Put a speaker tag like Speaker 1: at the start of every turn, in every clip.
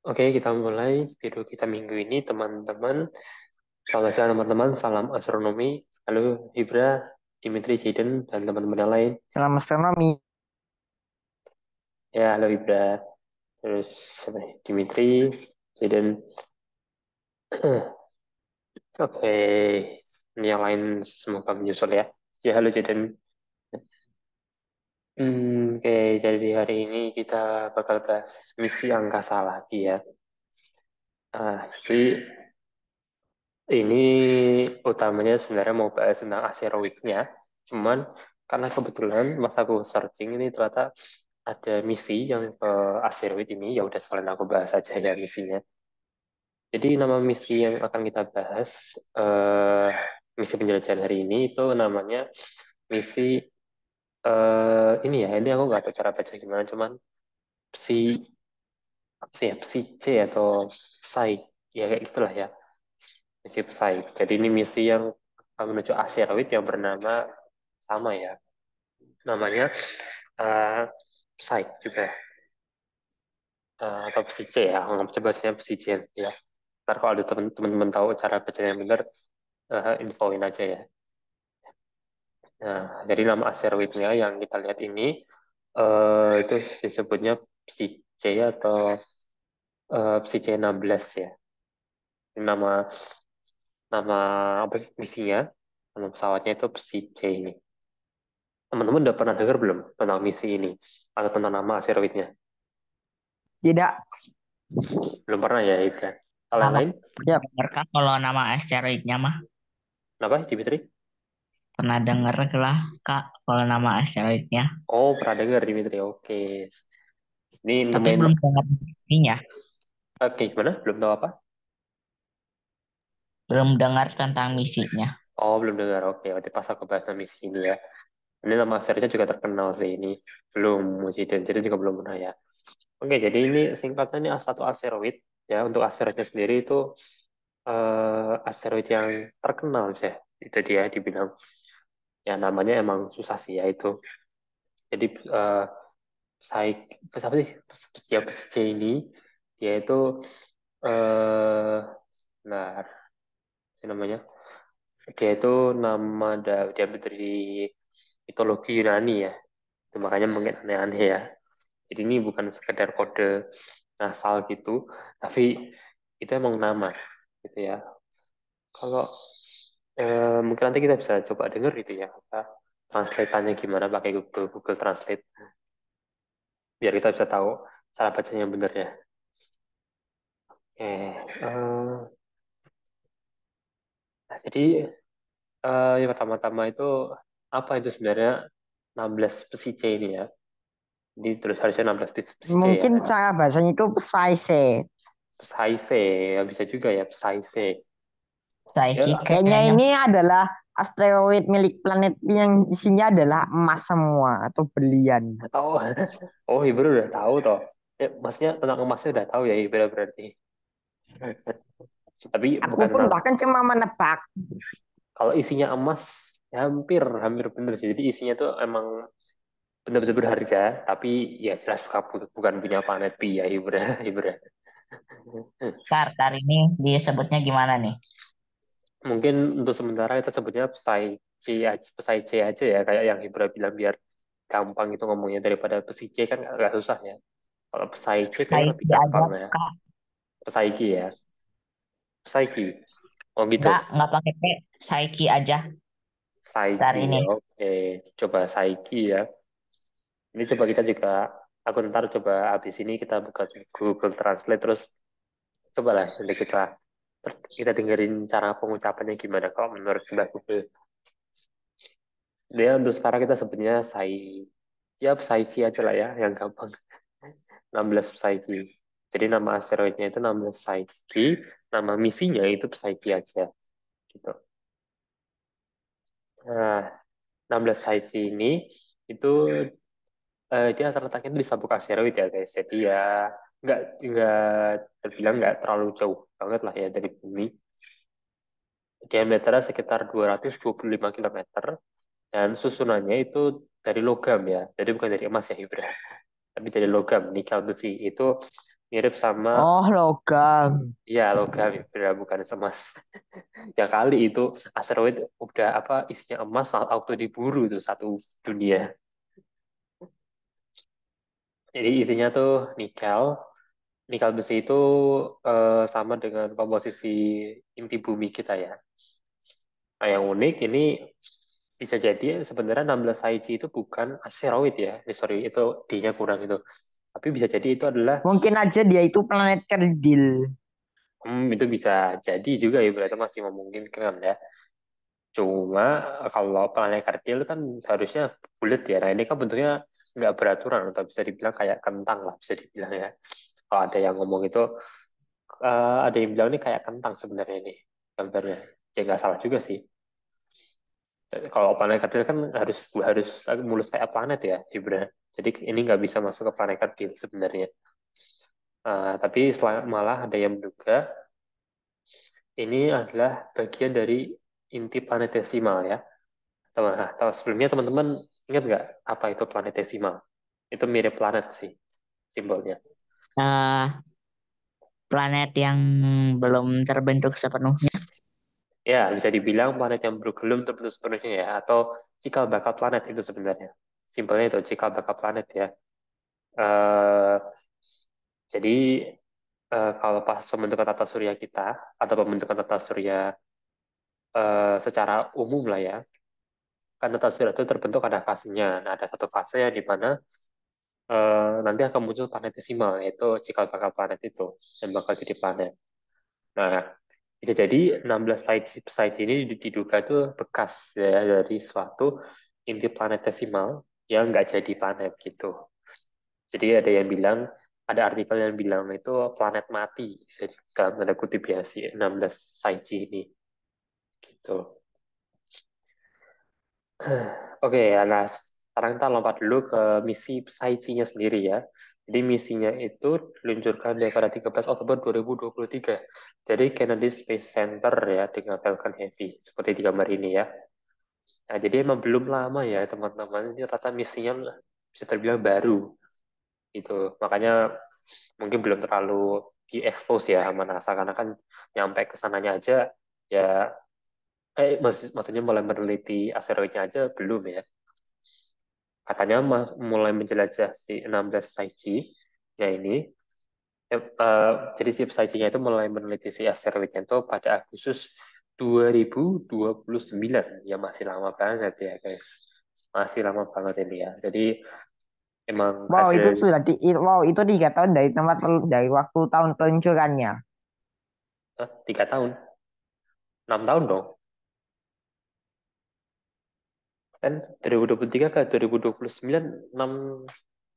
Speaker 1: Oke, kita mulai video kita minggu ini, teman-teman. Selamat siang, teman-teman. Salam astronomi. Halo, Hibra, Dimitri, Jaden, dan teman-teman yang lain.
Speaker 2: Dalam astronomi.
Speaker 1: Ya, halo Hibra. Terus, apa ya, Dimitri, Jaden. Oke, ini yang lain semoga menyusul ya. Ya, halo Jaden. Oke, jadi hari ini kita bakal bahas misi angkasa lagi ya. Jadi ini utamanya sebenarnya mau bahas tentang asteroidnya, cuman karena kebetulan pas aku searching ini ternyata ada misi yang ke asteroid ini, ya udah sekalian aku bahas aja ya misinya. Jadi nama misi yang akan kita bahas, misi penjelajahan hari ini itu namanya misi ini ya, ini aku nggak tahu cara baca gimana, cuman psi apa sih ya, psi C atau psi, ya kayak gitulah ya, misi psi. Jadi ini misi yang menuju asteroid yang bernama sama ya, namanya uh, Psyche juga, atau Psyche ya, coba bacanya Psyche ya. Ntar kalau ada teman-teman tahu cara bacanya yang benar, infoin aja ya. Nah, jadi nama asteroidnya yang kita lihat ini itu disebutnya Psyche atau Psyche 16 ya. Ini nama nama apa sih, misinya, nama pesawatnya itu Psyche ini. Teman-teman udah pernah dengar belum tentang misi ini atau tentang nama asteroidnya?
Speaker 2: Tidak.
Speaker 1: Belum pernah ya, Ikan. Kalau yang
Speaker 2: Nama
Speaker 1: lain,
Speaker 2: ya,
Speaker 3: Dengarkah kalau nama asteroidnya mah?
Speaker 1: kenapa, Dimitri?
Speaker 3: Pernah denger lah Kak kalau nama asteroidnya.
Speaker 1: Oh, pernah dengar Dimitri. Oke. Ini
Speaker 3: Tapi
Speaker 1: nemuin.
Speaker 3: belum dengar ininya.
Speaker 1: Oke, gimana? Belum tahu apa?
Speaker 3: Belum dengar tentang misinya.
Speaker 1: Oh, belum dengar. Oke, nanti pas aku bahas nama misi ini ya. Ini nama serinya juga terkenal sih ini. Belum Mujidin, jadi juga belum pernah ya. Oke, jadi ini singkatnya ini satu asteroid ya. Untuk asteroidnya sendiri itu asteroid yang terkenal sih. Itu dia dibilang. Ya namanya emang susah sih ya itu. Jadi apa sih? Ya, C ini dia itu benar namanya. Dia itu nama diambil dari mitologi Yunani ya. Itu makanya mungkin aneh-aneh ya. Jadi ini bukan sekedar kode asal gitu, tapi itu emang nama gitu ya. Kalau mungkin nanti kita bisa coba denger gitu ya, apa translatannya gimana pakai Google Translate, biar kita bisa tahu cara bacanya yang benar ya. Oke, jadi yang pertama-tama itu apa itu sebenarnya 16 psi C ini ya. Jadi terus harusnya 16 psi C ya.
Speaker 2: mungkin cara bahasanya itu Psyche.
Speaker 1: Psi-C, ya bisa juga ya, Psi-C.
Speaker 3: Saiki
Speaker 1: Ya,
Speaker 2: Kayaknya
Speaker 3: kayaknya
Speaker 2: ini adalah asteroid milik planet yang isinya adalah emas semua atau berlian.
Speaker 1: oh, oh Ibu udah tahu toh. Ya, maksudnya tentang emasnya udah tahu ya Ibu berarti. Tapi
Speaker 2: Aku
Speaker 1: bukan
Speaker 2: pun bahkan cuma menebak.
Speaker 1: kalau isinya emas ya hampir hampir bener sih. Jadi isinya tuh emang benar-benar berharga, tapi ya jelas bukan punya planet Pi ya Ibu. Ibu.
Speaker 3: tar ini disebutnya gimana nih?
Speaker 1: Mungkin untuk sementara kita sebutnya Psi C aja ya, kayak yang Ibra bilang biar gampang itu ngomongnya daripada Psi C kan agak susah ya. Kalau Psi C kayaknya lebih
Speaker 3: Saiki aja
Speaker 1: gampang ya.
Speaker 3: Kak.
Speaker 1: Psaiki ya. Psaiki. Oh gitu.
Speaker 3: Nggak pakai P. Saiki aja. Tar
Speaker 1: Saiki.
Speaker 3: ini.
Speaker 1: Oke. Coba Saiki ya. Ini coba kita juga, aku ntar coba habis ini kita buka Google Translate terus cobalah nanti kita dengerin cara pengucapannya gimana kalau menurut Mbak Google. Dia untuk sekarang kita sebutnya ya Psyche aja lah ya, yang gampang. 16 Psyche. Jadi nama asteroidnya itu 16 Psyche, nama misinya itu Psyche aja gitu. Nah, 16 Psyche ini itu dia terletaknya di sabuk asteroid ya guys. Jadi ya nggak terbilang nggak terlalu jauh banget lah ya dari bumi. Diameternya sekitar 225 kilometer dan susunannya itu dari logam ya. Jadi bukan dari emas ya Ibra, tapi dari logam nikel besi itu mirip sama
Speaker 2: Oh, logam.
Speaker 1: ya logam Ibra, bukan emas. Ya kali itu asteroid udah apa isinya emas auto diburu tuh satu dunia. Jadi isinya tuh nikel. Nikel besi itu sama dengan komposisi inti bumi kita ya. Nah, yang unik ini bisa jadi sebenarnya 16 Saiji itu bukan asteroid ya. Sorry, itu D-nya kurang itu. Tapi bisa jadi itu adalah
Speaker 2: Mungkin aja dia itu planet kerdil.
Speaker 1: itu bisa jadi juga ya berarti masih memungkinkan ya. Cuma kalau planet kecil kan harusnya bulat ya. Nah ini kan bentuknya nggak beraturan atau bisa dibilang kayak kentang lah bisa dibilang ya. Kalau ada yang ngomong itu ada yang bilang ini kayak kentang sebenarnya ini gambarnya. Ya nggak salah juga sih. Kalau planet kecil kan harus harus mulus kayak planet ya, Ibra. Jadi ini nggak bisa masuk ke planet kecil sebenarnya. Tapi malah ada yang menduga ini adalah bagian dari inti planetesimal ya. Atau sebelumnya teman-teman ingat nggak apa itu planetesimal? Itu mirip planet sih simbolnya.
Speaker 3: Eh, planet yang belum terbentuk sepenuhnya.
Speaker 1: Ya, bisa dibilang planet yang belum terbentuk sepenuhnya ya, atau cikal bakal planet itu sebenarnya. Simpelnya itu cikal bakal planet ya. Eh, jadi kalau pas pembentukan tata surya kita atau pembentukan tata surya secara umum lah ya, kan tata surya itu terbentuk ada fasenya. Nah, ada satu fase yang di mana nanti akan muncul planetesimal, yaitu cikal bakal planet itu dan bakal jadi planet. Nah, bisa jadi 16 sites ini diduga itu bekas ya dari suatu inti planetesimal yang nggak jadi planet gitu. Jadi ada yang bilang, ada artikel yang bilang itu planet mati, bisa dalam tanda kutip ya si 16 Saiji ini gitu. Oke, ya, nah sekarang kita lompat dulu ke misi Psyche-nya sendiri ya. Jadi misinya itu diluncurkan pada 13 Oktober 2023 dari Kennedy Space Center ya dengan Falcon Heavy seperti di gambar ini ya. Nah, jadi emang belum lama ya teman-teman, ini rata misinya bisa terbilang baru gitu. Makanya mungkin belum terlalu diekspos ya sama NASA karena kan nyampe ke sananya aja ya maksudnya mulai meneliti asteroidnya aja belum ya. Katanya mulai menjelajah si 16 Saiji ya ini jadi si Saiji-nya itu mulai meneliti si asteroidnya itu pada Agustus 2029 ya masih lama banget ya guys, masih lama banget ini ya. Jadi emang
Speaker 2: Wow,
Speaker 1: hasil
Speaker 2: itu sudah wow, itu 3 tahun dari dari waktu tahun peluncurannya.
Speaker 1: 3 tahun 6 tahun dong kan 2023 ke 2029 6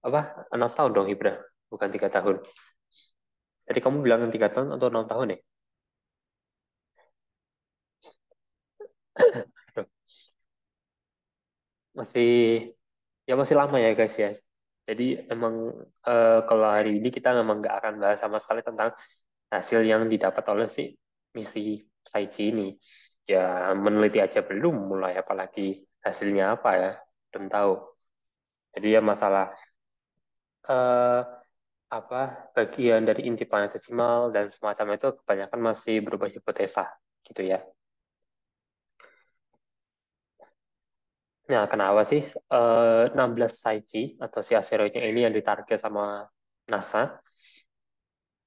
Speaker 1: apa 6 tahun dong Ibra, bukan 3 tahun. Jadi kamu bilang 3 tahun atau 6 tahun ya? Masih ya masih lama ya guys ya. Jadi emang kalau hari ini kita memang nggak akan bahas sama sekali tentang hasil yang didapat oleh si misi Saiji ini. Ya meneliti aja belum mulai apalagi hasilnya apa ya, belum tahu. Jadi ya masalah eh, apa bagian dari inti planetesimal dan semacam itu kebanyakan masih berupa hipotesa gitu ya. Nah, kenapa sih 16 Saiji atau si asteroidnya ini yang ditarget sama NASA?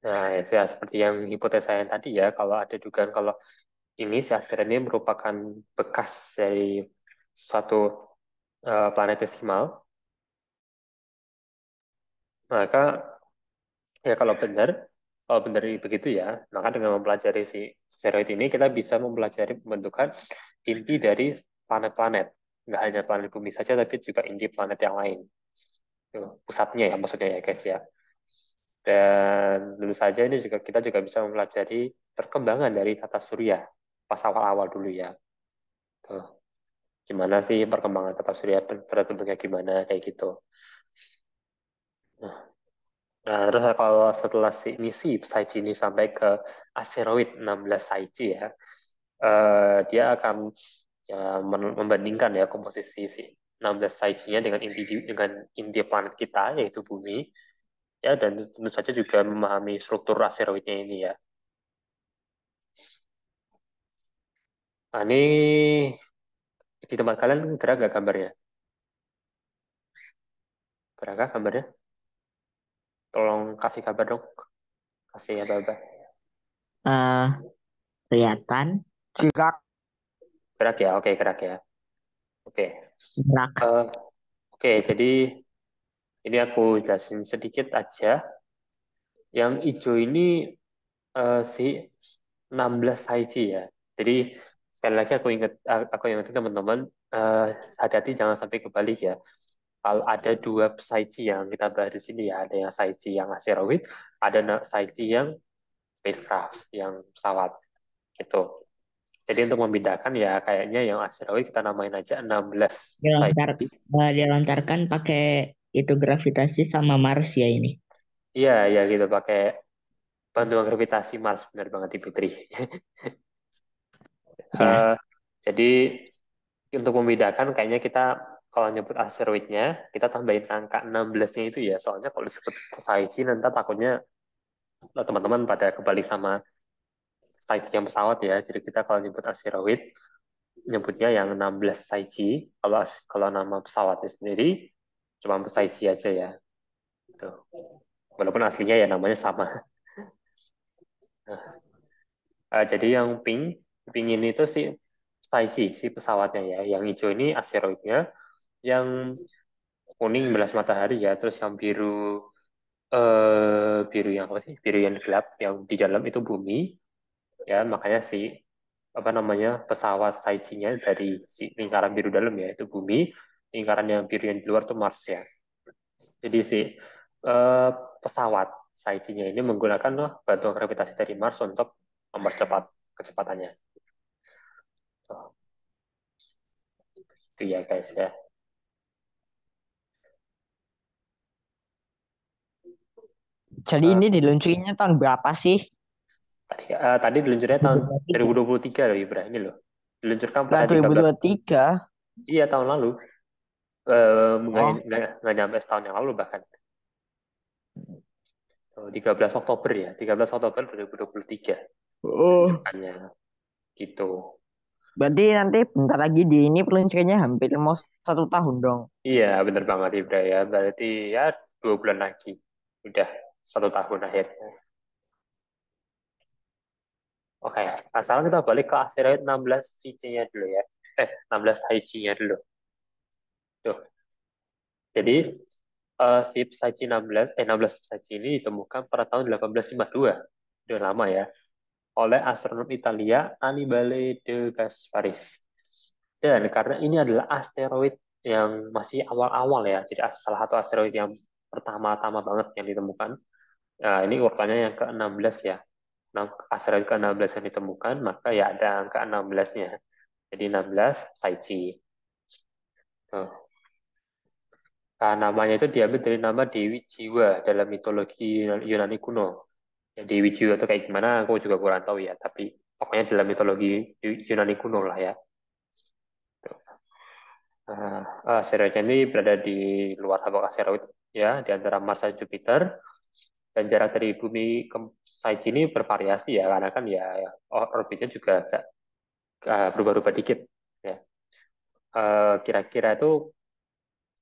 Speaker 1: Nah, ya seperti yang hipotesa yang tadi ya, kalau ada dugaan kalau ini si asteroid ini merupakan bekas dari suatu planetesimal, maka ya kalau benar begitu ya, maka dengan mempelajari si asteroid ini kita bisa mempelajari pembentukan inti dari planet-planet. Nggak hanya planet bumi saja, tapi juga inti planet yang lain. Tuh, pusatnya ya maksudnya ya guys ya. Dan tentu saja ini juga kita juga bisa mempelajari perkembangan dari tata surya pas awal-awal dulu ya. Tuh, gimana sih perkembangan tata surya terbentuknya gimana kayak gitu. Nah, terus kalau setelah si misi Saiji ini sampai ke asteroid 16 Saiji ya, dia akan ya, membandingkan ya komposisi si 16 Saiji-nya dengan inti planet kita yaitu bumi. ya, dan tentu saja juga memahami struktur asteroidnya ini ya. Nah, ini di tempat kalian gerak nggak gambarnya? Gerak nggak gambarnya? Tolong kasih kabar dong. Kasih apa-apa.
Speaker 3: Eh, kelihatan
Speaker 2: Gerak.
Speaker 1: Gerak ya? Oke, gerak ya. Oke.
Speaker 3: gerak.
Speaker 1: Eh, oke, jadi ini aku jelasin sedikit aja. Yang hijau ini si 16 Saiji ya. Jadi sekali lagi aku ingetin teman-teman, eh, hati-hati jangan sampai kebalik ya. Kalau ada dua Saiji yang kita bahas di sini ya, ada yang Saiji yang asteroid, ada Saiji yang spacecraft, yang pesawat gitu. Jadi untuk membedakan ya kayaknya yang asteroid kita namain aja 16
Speaker 3: Dilontar,
Speaker 1: Saiji.
Speaker 3: dilontarkan pakai itu gravitasi sama Mars ya ini.
Speaker 1: Iya, ya gitu pakai bantuan gravitasi Mars, benar banget Ibu Tri.
Speaker 3: Ya,
Speaker 1: Eh, jadi untuk membedakan kayaknya kita kalau nyebut asteroidnya kita tambahin angka 16-nya itu ya, soalnya kalau disebut Saiji nanti takutnya teman-teman pada kembali sama Saiji yang pesawat ya. Jadi kita kalau nyebut asteroid nyebutnya yang 16 Saiji, kalau kalau nama pesawatnya sendiri cuma Saiji aja ya. Tuh. Walaupun aslinya ya namanya sama. Nah, jadi yang pink ini tuh si Saiji, si pesawatnya ya. Yang hijau ini asteroidnya, yang kuning belas matahari ya, terus yang biru yang apa sih? Biru yang gelap yang di dalam itu bumi ya, makanya si apa namanya pesawat Saiji-nya dari si lingkaran biru dalam ya itu bumi, lingkaran yang biru yang di luar itu Mars ya. Jadi si eh, pesawat Saiji-nya ini menggunakan bantuan gravitasi dari Mars untuk mempercepat kecepatannya. Oh, itu ya guys ya.
Speaker 2: Jadi
Speaker 1: Eh,
Speaker 2: ini diluncurinnya tahun berapa sih?
Speaker 1: tadi diluncurnya tahun
Speaker 3: 2023.
Speaker 1: 2023 loh Ibrahim ini loh. Diluncurkan
Speaker 2: Lah
Speaker 1: pada 13,
Speaker 2: 2023.
Speaker 1: iya tahun lalu.
Speaker 2: Oh,
Speaker 1: Nggak nyampe setahun yang lalu bahkan. 13 Oktober ya, 13 Oktober 2023
Speaker 2: oh.
Speaker 1: diluncurkannya gitu.
Speaker 2: Berarti nanti bentar lagi di ini peluncurannya hampir mau 1 tahun dong.
Speaker 1: Iya, bener banget Ibra ya. Berarti ya 2 bulan lagi. Udah 1 tahun akhirnya. Oke, nah sekarang kita balik ke asteroid 16 CC-nya dulu ya. 16 HG-nya dulu. Tuh. Jadi, si Psyche 16 Psyche ini ditemukan pada tahun 1852. Udah lama ya. Oleh astronom Italia Annibale de Gasparis. Dan karena ini adalah asteroid yang masih awal-awal ya, jadi salah satu asteroid yang pertama-tama banget yang ditemukan. Nah, ini urutannya yang ke-16 ya. Nah, asteroid ke-16 yang ditemukan, maka ya ada angka 16-nya. Jadi 16 Psyche. Tuh. Nah, namanya itu diambil dari nama Dewi Jiwa dalam mitologi Yunani kuno. Ya, Dewi Jiwa itu kayak gimana, aku juga kurang tahu ya. Tapi pokoknya dalam mitologi Yunani kuno lah ya. Nah, asteroidnya ini berada di luar tabak asteroid ya, di antara Mars dan Jupiter. Dan jarak dari bumi ke Saiji ini bervariasi ya, karena kan ya orbitnya juga agak berubah-ubah dikit. Ya. Kira-kira itu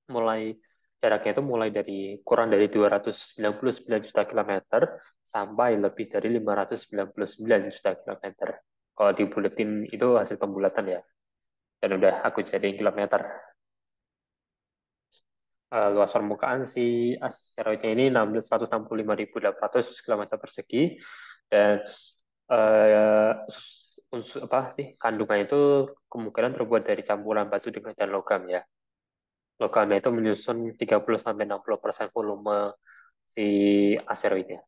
Speaker 1: mulai jaraknya itu mulai dari kurang dari 299 juta kilometer sampai lebih dari 599 juta kilometer. Kalau dibuletin itu hasil pembulatan ya. Dan udah aku jadiin kilometer. Luas permukaan si asteroidnya ini 165.800 km persegi, dan unsur apa sih kandungannya itu kemungkinan terbuat dari campuran batu dengan dan logam ya. Logamnya itu menyusun 30-60% volume si asteroidnya.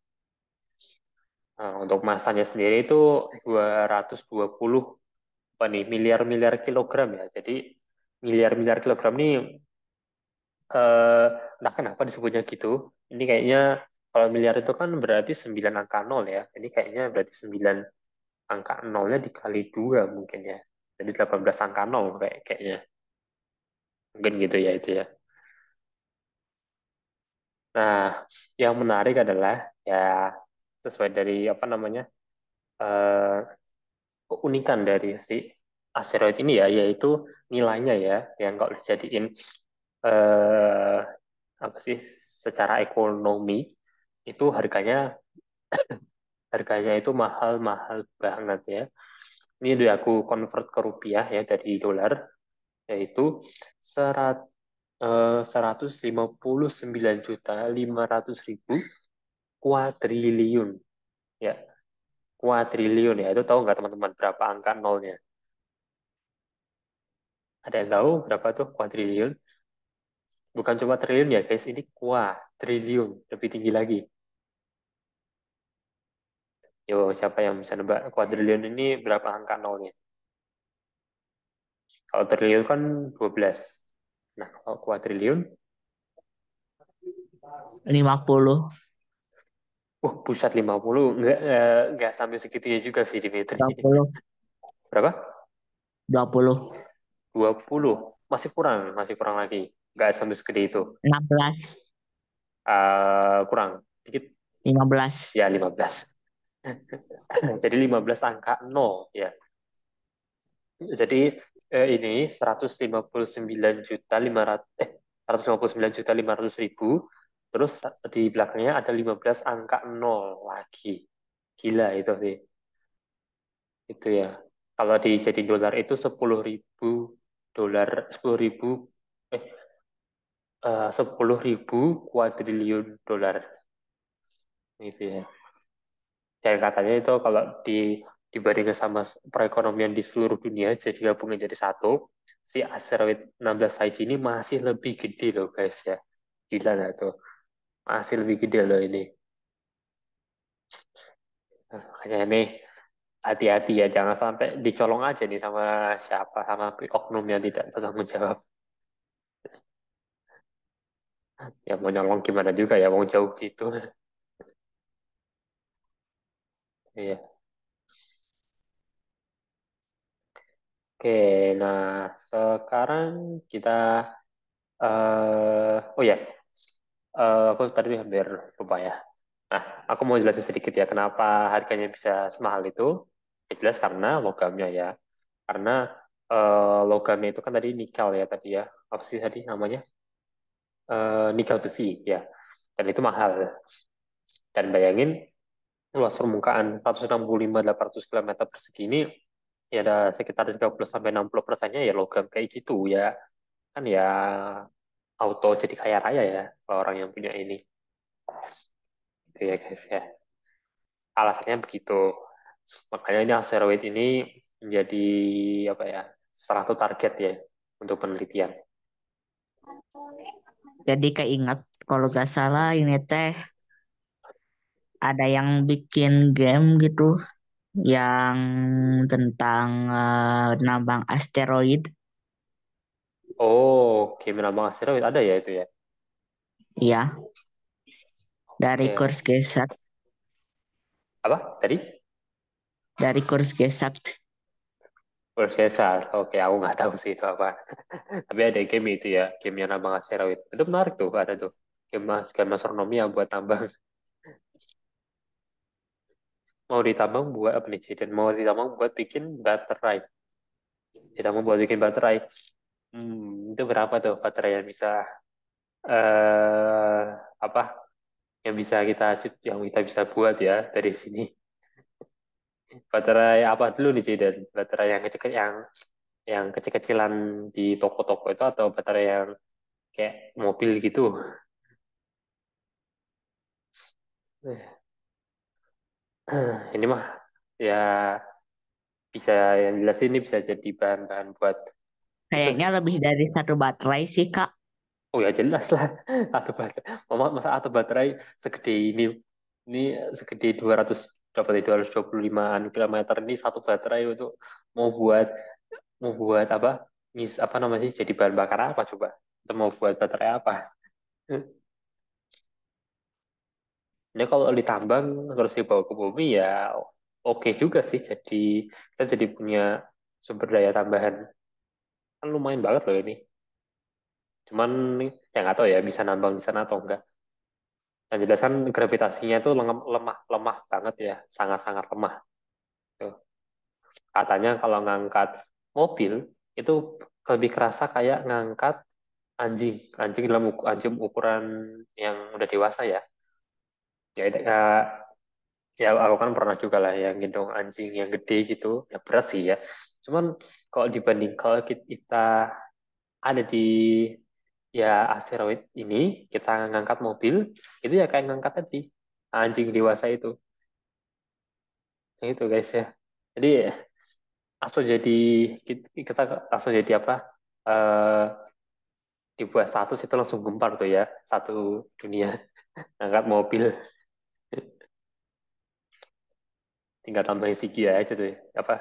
Speaker 1: Nah, untuk masanya sendiri itu 220 apa nih miliar-miliar kilogram ya. Jadi miliar-miliar kilogram ini nah kenapa disebutnya gitu? Ini kayaknya kalau miliar itu kan berarti 9 angka nol ya. Ini kayaknya berarti 9 angka nolnya dikali 2 mungkin ya. Jadi 18 angka nol kayaknya. Mungkin gitu ya itu ya. Nah, yang menarik adalah ya sesuai dari apa namanya eh, keunikan dari si asteroid ini ya, yaitu nilainya ya, yang kalau dijadiin eh, apa sih secara ekonomi itu harganya itu mahal-mahal banget ya. Ini udah aku convert ke rupiah ya dari dolar, yaitu 159.500.000 kuadriliun ya, kuadriliun ya. Itu tahu nggak teman-teman berapa angka nolnya? Ada yang tahu berapa tuh kuadriliun? Bukan cuma triliun ya guys, ini kuadriliun, lebih tinggi lagi. Yo, siapa yang bisa nebak kuadriliun ini berapa angka nolnya? Kalau triliun kan 12. Nah, kalau kuadriliun,
Speaker 3: 50,
Speaker 1: pusat 50. Nggak sampai segitunya juga sih, Dimitri.
Speaker 3: 20,
Speaker 1: Berapa?
Speaker 3: 20,
Speaker 1: 20. Masih kurang lagi. Nggak sampai segede itu.
Speaker 3: 16,
Speaker 1: Kurang. Dikit,
Speaker 3: 15.
Speaker 1: ya 15. Jadi 15 angka nol ya. Jadi ini 159.500.000, terus di belakangnya ada 15 angka nol lagi. Gila itu sih. Itu ya. Kalau dijadi dolar itu 10.000 dolar, 10.000 kuadriliun dolar. Gitu ya. Dan katanya itu kalau dibandingkan sama perekonomian di seluruh dunia, jadi gabungin jadi satu, si asteroid 16 Haji ini masih lebih gede loh guys ya. Gila nggak tuh? Masih lebih gede loh ini. Nah, makanya nih, hati-hati ya, jangan sampai dicolong aja nih sama siapa, sama oknum yang tidak bertanggung jawab. Ya mau nyolong gimana juga ya, mau jauh gitu. Iya. Oke, nah sekarang kita, oh ya, aku tadi hampir lupa ya. Nah, aku mau jelasin sedikit ya, kenapa harganya bisa semahal itu. Ya, jelas karena logamnya ya. Karena logamnya itu kan tadi nikel ya tadi ya. Apa sih tadi namanya? Nikel besi ya. Dan itu mahal. Dan bayangin luas permukaan 165.800 km persegi ini ya ada sekitar 30-60%-nya ya logam kayak gitu ya. Kan ya auto jadi kaya raya ya kalau orang yang punya ini. Itu ya guys ya. Alasannya begitu. Makanya ini asteroid ini menjadi apa ya? Salah satu target ya untuk penelitian.
Speaker 3: Jadi keinget kalau gak salah ini teh ada yang bikin game gitu yang tentang nambang asteroid.
Speaker 1: Oh, game lambang asteroid ada ya itu ya.
Speaker 3: Ya, dari
Speaker 1: Oke.
Speaker 3: kurs Gesat,
Speaker 1: Apa tadi?
Speaker 3: dari kurs Gesat.
Speaker 1: Processor. Oke, aku nggak tahu sih itu apa. Tapi ada game itu ya, game yang nambang asteroid. Itu menarik tuh, ada tuh. Game astronomi yang buat tambang. Mau ditambang buat apa nih, dan mau ditambang buat bikin baterai. Ditambang buat bikin baterai. Itu berapa tuh baterai yang bisa eh apa yang kita bisa buat ya dari sini. Baterai apa dulu nih Jaden? Baterai yang kecil-kecilan di toko-toko itu atau baterai yang kayak mobil gitu? Ini mah ya bisa, yang jelas ini bisa jadi bahan-bahan buat itu
Speaker 3: Kayaknya
Speaker 1: sih.
Speaker 3: lebih dari satu baterai sih, Kak.
Speaker 1: Oh ya jelas lah, satu baterai. Masa satu baterai segede ini segede 200 berapa tadi, 225-an kilometer, ini satu baterai untuk mau buat apa? Apa namanya sih? Jadi bahan bakar apa coba? Atau mau buat baterai apa? Ini kalau ditambang terus dibawa ke bumi ya oke juga sih. Jadi kita jadi punya sumber daya tambahan. Kan lumayan banget loh ini. Cuman ya nggak tahu ya bisa nambang di sana atau enggak. Dan jelas kan gravitasinya itu lemah lemah banget ya, sangat-sangat lemah. Tuh. Katanya kalau ngangkat mobil itu lebih kerasa kayak ngangkat anjing, anjing ukuran yang udah dewasa ya. Ya, ya aku kan pernah juga lah yang gendong anjing yang gede gitu, ya berat sih ya. Cuman kalau kita ada di ya asteroid ini, kita ngangkat mobil, itu ya kayak ngangkat tadi anjing dewasa itu. Nah, itu guys ya. Jadi langsung jadi kita langsung jadi apa? eh Dibuat status itu langsung gempar tuh ya, satu dunia ngangkat mobil. Tinggal tambahin CGI aja tuh ya. Apa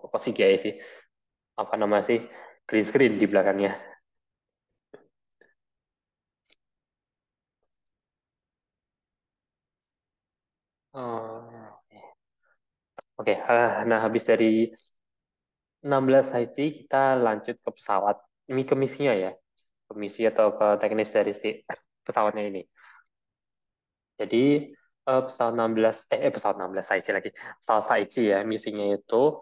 Speaker 1: kok CGI sih? Apa nama sih? Green screen di belakangnya. Oh, oke. Nah habis dari 16 haji kita lanjut ke pesawat. Ini ke misinya ya, ke misi atau ke teknis dari si pesawatnya ini. Jadi pesawat 16 pesawat 16 Saichi lagi. Pesawat Saichi ya, misinya itu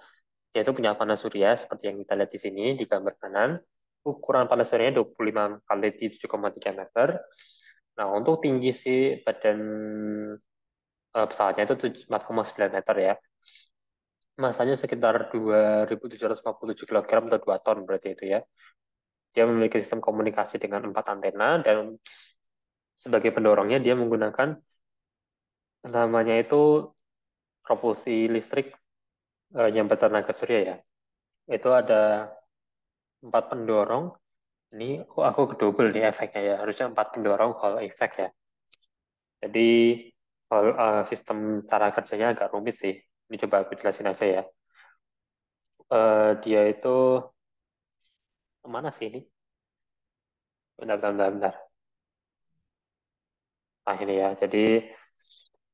Speaker 1: yaitu punya panas surya seperti yang kita lihat di sini di gambar kanan. Ukuran panas suryanya 25 kali 7,3 meter. Nah, untuk tinggi si badan pesawatnya itu 4,9 meter ya. Masanya sekitar 2.757 kilogram atau 2 ton berarti itu ya. Dia memiliki sistem komunikasi dengan 4 antena dan sebagai pendorongnya dia menggunakan namanya itu propulsi listrik yang bertenaga surya ya. Itu ada 4 pendorong. Ini aku kedouble nih efeknya ya. Harusnya 4 pendorong Hall effect ya. Jadi sistem cara kerjanya agak rumit sih. Ini coba aku jelasin aja ya. Dia itu mana sih ini? Bentar, bentar, bentar, bentar. Nah ini ya. Jadi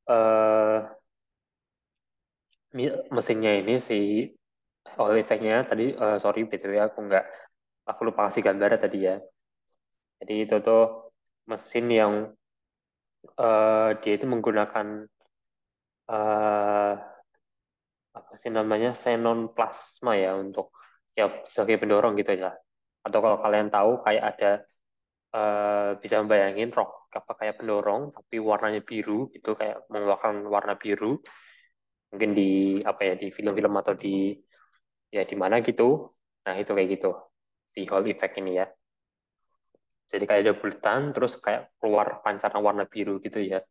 Speaker 1: eh, mesinnya ini si Hall effect-nya tadi sorry BTW aku lupa kasih gambar tadi ya. Jadi itu tuh mesin yang dia itu menggunakan eh, apa sih namanya xenon plasma ya untuk ya sebagai pendorong gitu ya. Atau kalau kalian tahu kayak ada bisa membayangin rok apa kayak pendorong tapi warnanya biru itu kayak mengeluarkan warna biru mungkin di apa ya di film-film atau di ya di mana gitu. Nah itu kayak gitu si Hall effect ini ya. Jadi kayak ada bulatan terus kayak keluar pancaran warna biru gitu ya.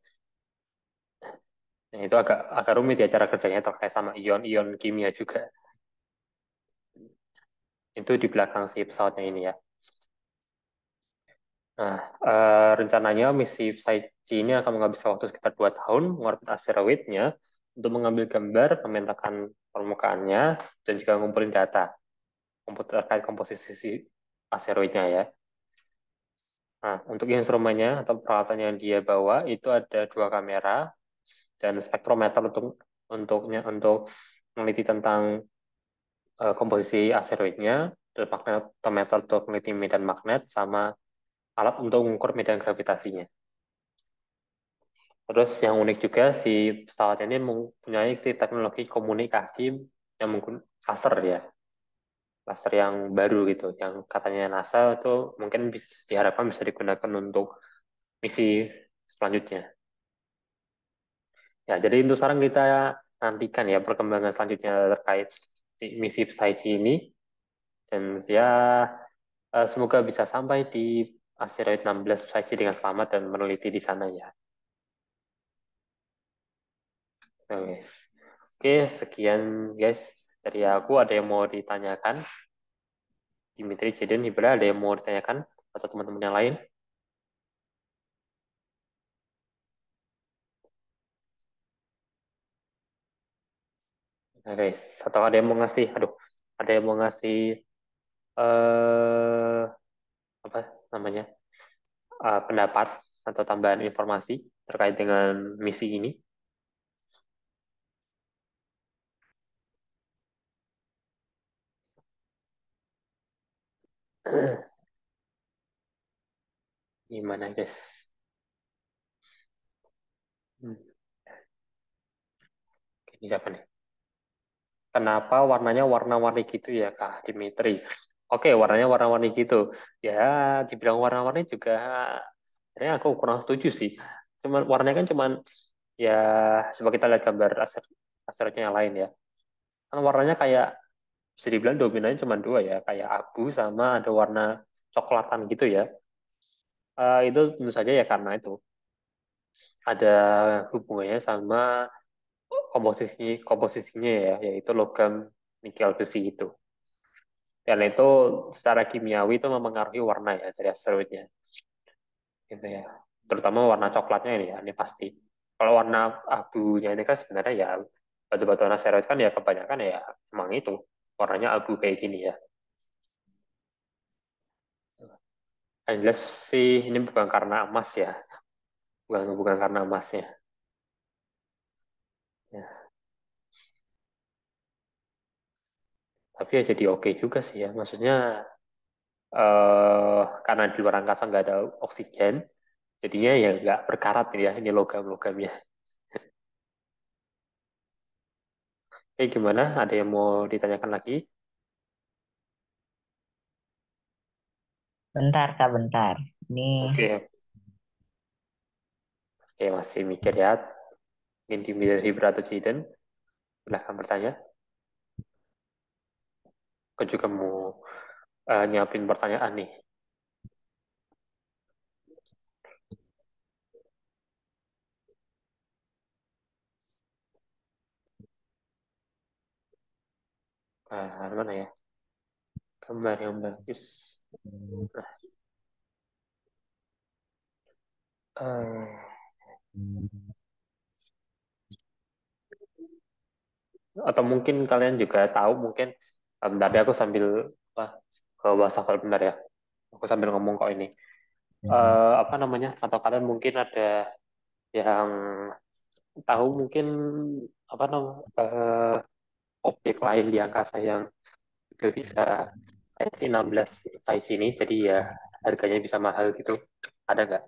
Speaker 1: Nah, itu agak agak rumit ya cara kerjanya terkait sama ion-ion kimia juga. Itu di belakang si pesawatnya ini ya. Nah, rencananya misi Saichi ini akan menghabiskan waktu sekitar 2 tahun mengorbit asteroidnya untuk mengambil gambar, memetakan permukaannya, dan juga ngumpulin data terkait komposisi si asteroidnya ya. Nah, untuk instrumennya atau peralatan yang dia bawa itu ada 2 kamera dan spektrometer untuk meneliti tentang komposisi asteroidnya, dan magnetometer untuk meneliti medan magnet, sama alat untuk mengukur medan gravitasinya. Terus yang unik juga si pesawat ini mempunyai teknologi komunikasi yang menggunakan laser ya, laser yang baru gitu, yang katanya NASA itu mungkin diharapkan bisa digunakan untuk misi selanjutnya. Ya, jadi untuk sekarang kita nantikan ya perkembangan selanjutnya terkait si misi Psyche ini dan ya semoga bisa sampai di asteroid 16 Psyche dengan selamat dan meneliti di sana ya. Nah, guys. Oke, sekian guys dari aku. Ada yang mau ditanyakan? Dimitri, Jaden, Ibra, ada yang mau ditanyakan? Atau teman-teman yang lain? Nah, guys. Atau ada yang mau ngasih, aduh, ada yang mau ngasih, eh apa namanya, pendapat atau tambahan informasi terkait dengan misi ini? Gimana, guys? Hmm. Ini siapa nih? Kenapa warnanya warna-warni gitu ya, Kak Dimitri? Oke, warnanya warna-warni gitu. Ya, dibilang warna-warni juga sebenarnya aku kurang setuju sih. Cuman warnanya kan cuman ya coba kita lihat gambar asteroidnya yang lain ya. Kan warnanya kayak bisa dibilang dominannya cuma dua ya, kayak abu sama ada warna coklatan gitu ya. Itu tentu saja ya karena itu ada hubungannya sama komposisinya ya, yaitu logam nikel besi itu. Dan itu secara kimiawi itu mempengaruhi warna ya dari asteroidnya, gitu ya. Terutama warna coklatnya ini pasti. Kalau warna abunya ini kan sebenarnya ya batu-batuan asteroid kan ya kebanyakan ya emang itu warnanya abu kayak gini ya. Yang jelas sih ini bukan karena emas ya, bukan bukan karena emasnya. Ya. Tapi ya jadi oke juga sih ya. Maksudnya karena di luar angkasa nggak ada oksigen, jadinya ya nggak berkarat ya ini logam-logamnya. Gimana? Ada yang mau ditanyakan lagi?
Speaker 3: Bentar Kak, bentar. Ini
Speaker 1: Oke, oke masih mikir ya. Ingin dimilih Hibra atau Jaden? Silahkan bertanya. Aku juga mau nyiapin pertanyaan nih. Mana ya? Gambar yang bagus. Nah, eh, atau mungkin kalian juga tahu mungkin tapi aku sambil apa ke bahasa kalau bentar ya. Aku sambil ngomong kok ini. Apa namanya? Atau kalian mungkin ada yang tahu mungkin apa namanya objek lain di angkasa yang juga bisa IC-16 size ini, jadi ya harganya bisa mahal gitu. Ada nggak?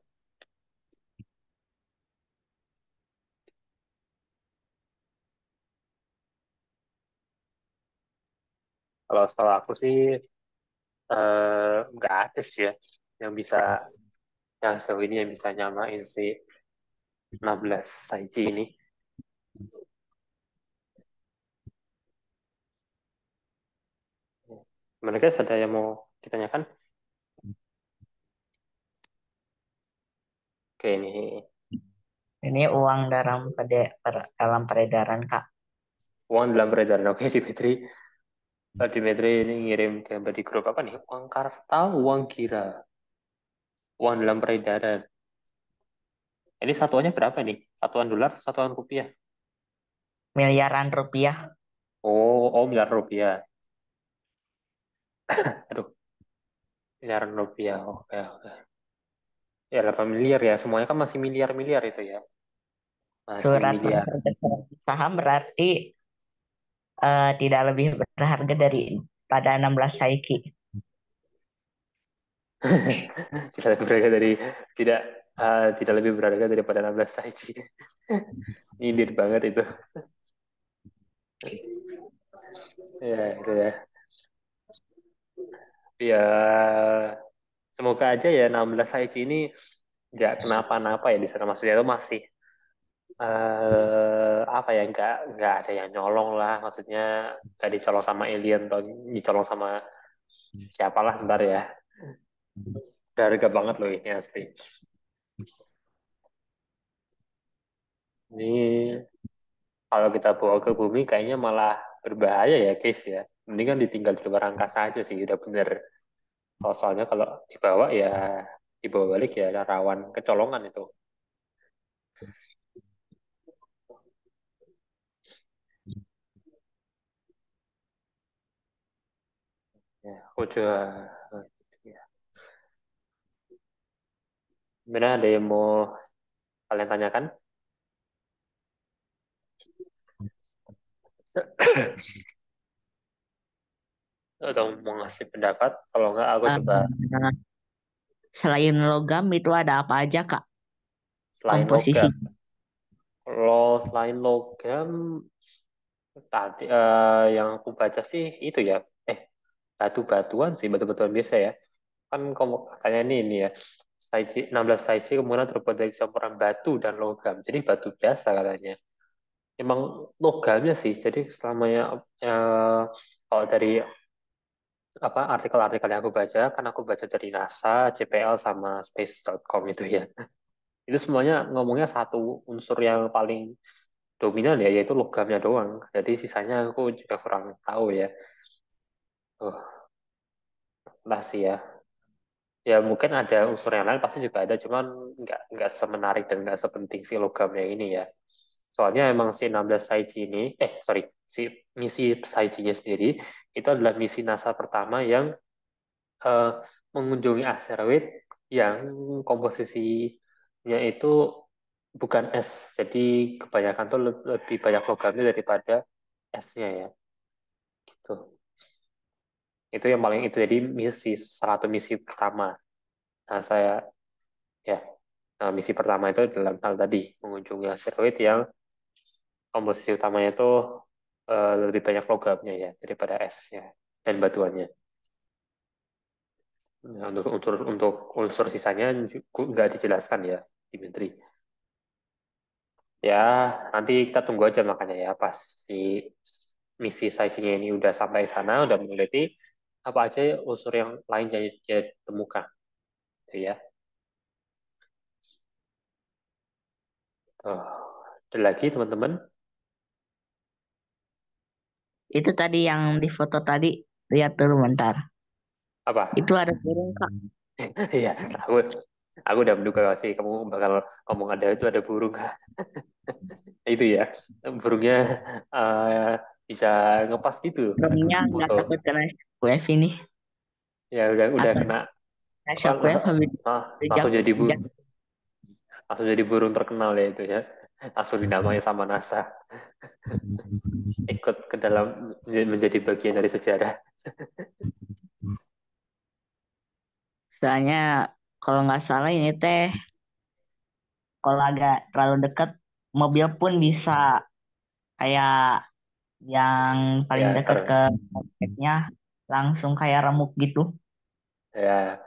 Speaker 1: Kalau setahu aku sih nggak ada sih ya yang bisa yang sejauh ini yang bisa nyamain si 16 size ini. Gimana guys, ada yang mau ditanyakan? Oke,
Speaker 3: ini uang dalam peredaran Kak.
Speaker 1: uang dalam peredaran. Oke, Dimitri. Dimitri ini ngirim gambar di grup apa nih? Uang kartal, uang kira, uang dalam peredaran. Ini satuannya berapa nih? Satuan dolar, satuan rupiah?
Speaker 3: Miliaran rupiah.
Speaker 1: Oh, miliar rupiah. Aduh, miliaran rupiah. Oke, oke. Ya, 8 miliar ya. Semuanya kan masih miliar-miliar itu ya. Masih
Speaker 3: Surat
Speaker 1: miliar.
Speaker 3: berharga saham berarti tidak lebih berharga dari pada 16 Saiki.
Speaker 1: Tidak lebih berharga dari tidak tidak lebih berharga daripada 16 saiji. Nyindir banget itu. Ya, itu ya. Ya, semoga aja ya 16 saiji ini nggak kenapa-napa ya di sana. Maksudnya itu masih apa ya nggak ada yang nyolong lah. Maksudnya nggak dicolong sama alien atau dicolong sama siapalah ntar ya. Berharga banget loh ini asli. Ini kalau kita bawa ke bumi kayaknya malah berbahaya ya guys ya. Mendingan ditinggal di luar angkasa aja sih udah bener. Soalnya kalau dibawa balik ya rawan kecolongan itu. Ya, aku juga ya. Benar ada yang mau kalian tanyakan atau mau ngasih pendapat? Kalau nggak aku coba
Speaker 3: Eh, Selain logam itu ada apa aja Kak
Speaker 1: selain
Speaker 3: komposisi?
Speaker 1: logam. Kalau selain logam, tadi yang aku baca sih itu ya, eh batu-batuan sih, batu-batuan biasa ya. Kan kamu katanya ini ya, Saiji, 16 Saiji kemudian terbuat dari campuran batu dan logam. Jadi batu biasa katanya. Emang logamnya sih, jadi selamanya eh, kalau dari apa artikel-artikel yang aku baca, kan aku baca dari NASA, JPL sama space.com itu ya. Itu semuanya ngomongnya satu unsur yang paling dominan ya, yaitu logamnya doang. Jadi sisanya aku juga kurang tahu ya. Oh, lah sih ya. Ya mungkin ada unsur yang lain pasti juga ada, cuman nggak semenarik dan nggak sepenting si logamnya ini ya. Soalnya emang si 16 Saiji ini, sorry, si misi Saiji-nya sendiri itu adalah misi NASA pertama yang eh, mengunjungi asteroid yang komposisinya itu bukan es. Jadi kebanyakan tuh lebih banyak logamnya daripada esnya ya. Gitu. Itu yang paling itu jadi misi salah satu misi pertama. Nah, saya ya misi pertama itu dalam hal tadi mengunjungi asteroid yang komposisi utamanya itu lebih banyak logamnya ya daripada esnya dan batuannya. Nah, untuk unsur sisanya nggak dijelaskan ya di menteri. Ya, nanti kita tunggu aja makanya ya pas si misi Saiji-nya ini udah sampai sana, udah meneliti apa aja unsur yang lain yang dia temukan, gitu ya. Oh, ada lagi teman-teman?
Speaker 3: Itu tadi yang di foto tadi, lihat dulu bentar.
Speaker 1: Apa?
Speaker 3: Itu ada burung Kak.
Speaker 1: Iya, aku udah menduga sih kamu bakal ngomong ada burung itu ya, burungnya eh, bisa ngepas gitu
Speaker 3: Burungnya nggak
Speaker 1: foto.
Speaker 3: takut kena wave ini.
Speaker 1: Ya udah
Speaker 3: Atau
Speaker 1: kena
Speaker 3: kena
Speaker 1: apa
Speaker 3: shockwave habis
Speaker 1: langsung jadi
Speaker 3: hujan.
Speaker 1: langsung jadi burung terkenal ya itu ya, langsung dinamai sama NASA, ikut ke dalam menjadi bagian dari sejarah.
Speaker 3: Soalnya kalau nggak salah ini teh kalau agak terlalu dekat mobil pun bisa kayak yang paling
Speaker 1: Ya
Speaker 3: dekat ke targetnya langsung kayak remuk gitu.
Speaker 1: ya